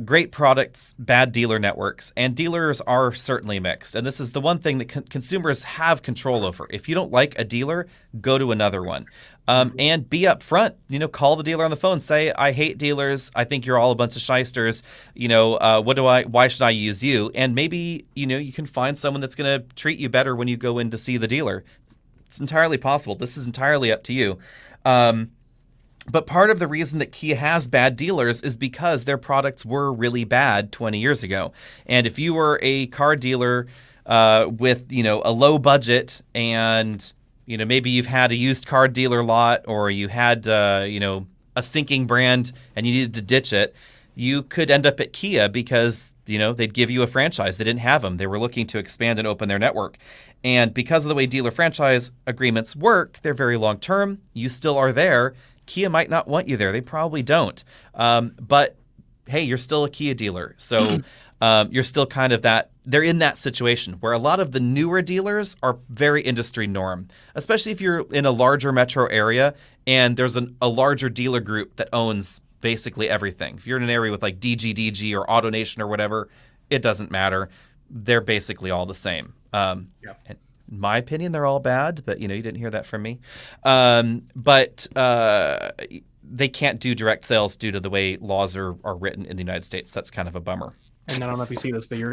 great products, bad dealer networks, and dealers are certainly mixed. And this is the one thing that consumers have control over. If you don't like a dealer, go to another one. And be upfront, call the dealer on the phone, say, I hate dealers. I think you're all a bunch of shysters. Why should I use you? And maybe, you can find someone that's going to treat you better when you go in to see the dealer. It's entirely possible. This is entirely up to you. But part of the reason that Kia has bad dealers is because their products were really bad 20 years ago. And if you were a car dealer with, a low budget, and, maybe you've had a used car dealer lot, or you had, a sinking brand and you needed to ditch it, you could end up at Kia because, they'd give you a franchise. They didn't have them. They were looking to expand and open their network. And because of the way dealer franchise agreements work, they're very long term. You still are there. Kia might not want you there. They probably don't. But hey, you're still a Kia dealer. So you're still kind of they're in that situation where a lot of the newer dealers are very industry norm, especially if you're in a larger metro area and there's a larger dealer group that owns basically everything. If you're in an area with like DG or AutoNation or whatever, it doesn't matter. They're basically all the same. In my opinion, they're all bad, but you didn't hear that from me. But they can't do direct sales due to the way laws are written in the United States. That's kind of a bummer. And I don't know if you see this, but you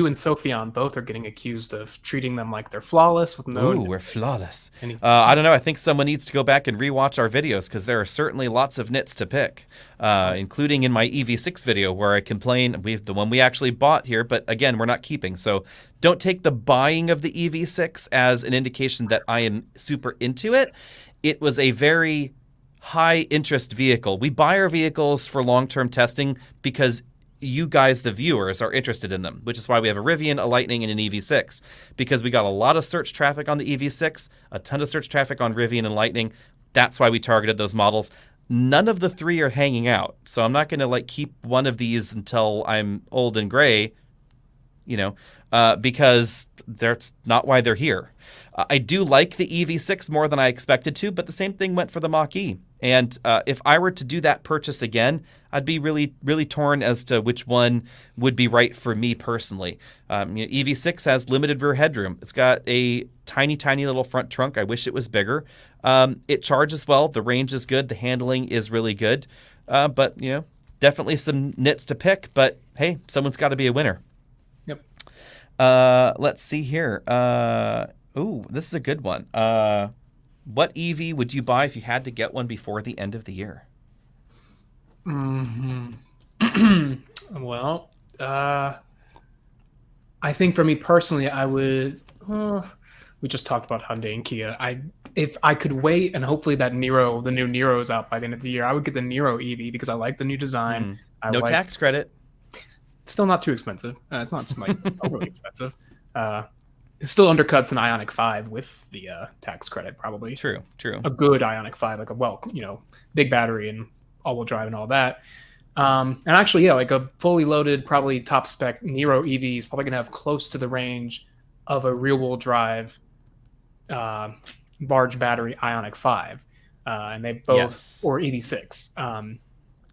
and Sophion both are getting accused of treating them like they're flawless with no. Ooh, we're flawless. I don't know. I think someone needs to go back and rewatch our videos because there are certainly lots of nits to pick, including in my EV6 video where I complain. The one we actually bought here, but again, we're not keeping. So don't take the buying of the EV6 as an indication that I am super into it. It was a very high interest vehicle. We buy our vehicles for long-term testing because you guys, the viewers, are interested in them, which is why we have a Rivian, a Lightning, and an EV6, because we got a lot of search traffic on the EV6, a ton of search traffic on Rivian and Lightning. That's why we targeted those models. None of the three are hanging out, so I'm not going to keep one of these until I'm old and gray, because that's not why they're here. I do like the EV6 more than I expected to, but the same thing went for the Mach-E. And if I were to do that purchase again, I'd be really, really torn as to which one would be right for me personally. EV6 has limited rear headroom. It's got a tiny, tiny little front trunk. I wish it was bigger. It charges well. The range is good. The handling is really good. But, definitely some nits to pick. But, hey, someone's got to be a winner. Yep. Let's see here. Ooh, this is a good one. What EV would you buy if you had to get one before the end of the year? Well, I think for me personally, I would. We just talked about Hyundai and Kia. If I could wait and hopefully the new Niro is out by the end of the year, I would get the Niro EV because I like the new design. No tax credit. It's still not too expensive. It's not overly expensive. It still undercuts an Ioniq 5 with the tax credit, probably. True. A good Ioniq 5, big battery and all-wheel drive and all that. And actually, a fully loaded, probably top spec Niro EV is probably going to have close to the range of a rear-wheel drive large battery Ioniq 5. And they both, or EV6.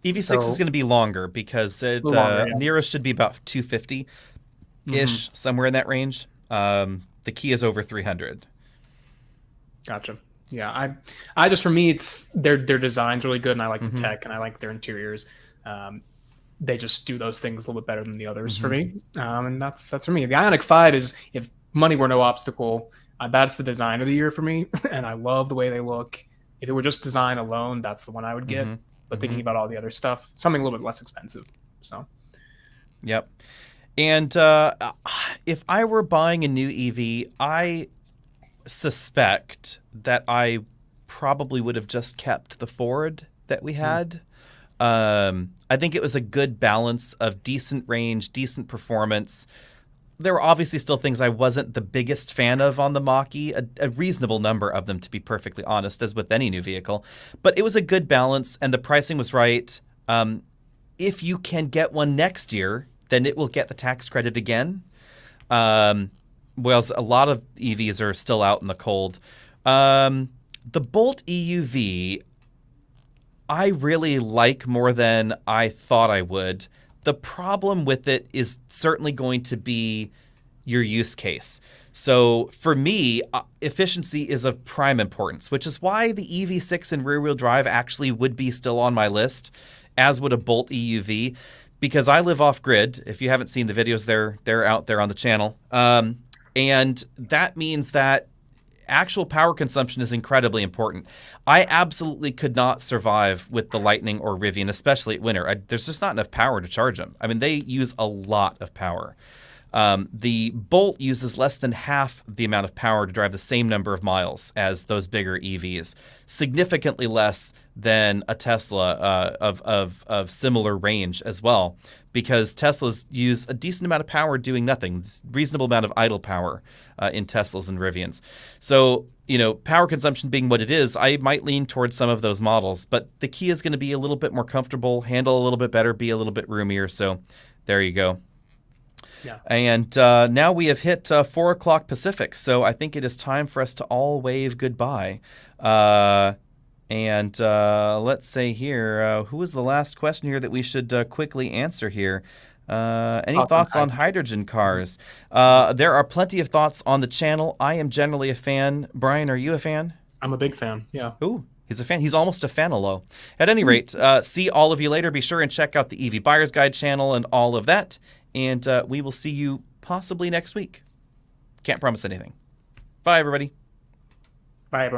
EV6 is going to be longer because the Niro should be about 250-ish, somewhere in that range. The Kia is over 300. Gotcha. Yeah, I just, for me, it's their design's really good, and I like the tech, and I like their interiors. They just do those things a little bit better than the others for me, and that's for me. The Ioniq 5 is, if money were no obstacle, that's the design of the year for me, and I love the way they look. If it were just design alone, that's the one I would get. But thinking about all the other stuff, something a little bit less expensive. So, yep. And if I were buying a new EV, I suspect that I probably would have just kept the Ford that we had. I think it was a good balance of decent range, decent performance. There were obviously still things I wasn't the biggest fan of on the Mach-E, a reasonable number of them, to be perfectly honest, as with any new vehicle. But it was a good balance, and the pricing was right. If you can get one next year, then it will get the tax credit again. Whereas a lot of EVs are still out in the cold. The Bolt EUV, I really like more than I thought I would. The problem with it is certainly going to be your use case. So for me, efficiency is of prime importance, which is why the EV6 and rear-wheel drive actually would be still on my list, as would a Bolt EUV. Because I live off grid. If you haven't seen the videos, they're out there on the channel. And that means that actual power consumption is incredibly important. I absolutely could not survive with the Lightning or Rivian, especially at winter. There's just not enough power to charge them. I mean, they use a lot of power. The Bolt uses less than half the amount of power to drive the same number of miles as those bigger EVs, significantly less than a Tesla of similar range as well, because Teslas use a decent amount of power doing nothing, reasonable amount of idle power in Teslas and Rivians. So, power consumption being what it is, I might lean towards some of those models, but the Kia is going to be a little bit more comfortable, handle a little bit better, be a little bit roomier. So there you go. Yeah. And now we have hit 4 o'clock Pacific, so I think it is time for us to all wave goodbye. And let's say here, who was the last question here that we should quickly answer here? Any thoughts on hydrogen cars? There are plenty of thoughts on the channel. I am generally a fan. Brian, are you a fan? I'm a big fan, yeah. Ooh, he's a fan. He's almost a fanalo. At any rate, see all of you later. Be sure and check out the EV Buyer's Guide channel and all of that. And we will see you possibly next week. Can't promise anything. Bye, everybody. Bye, everyone.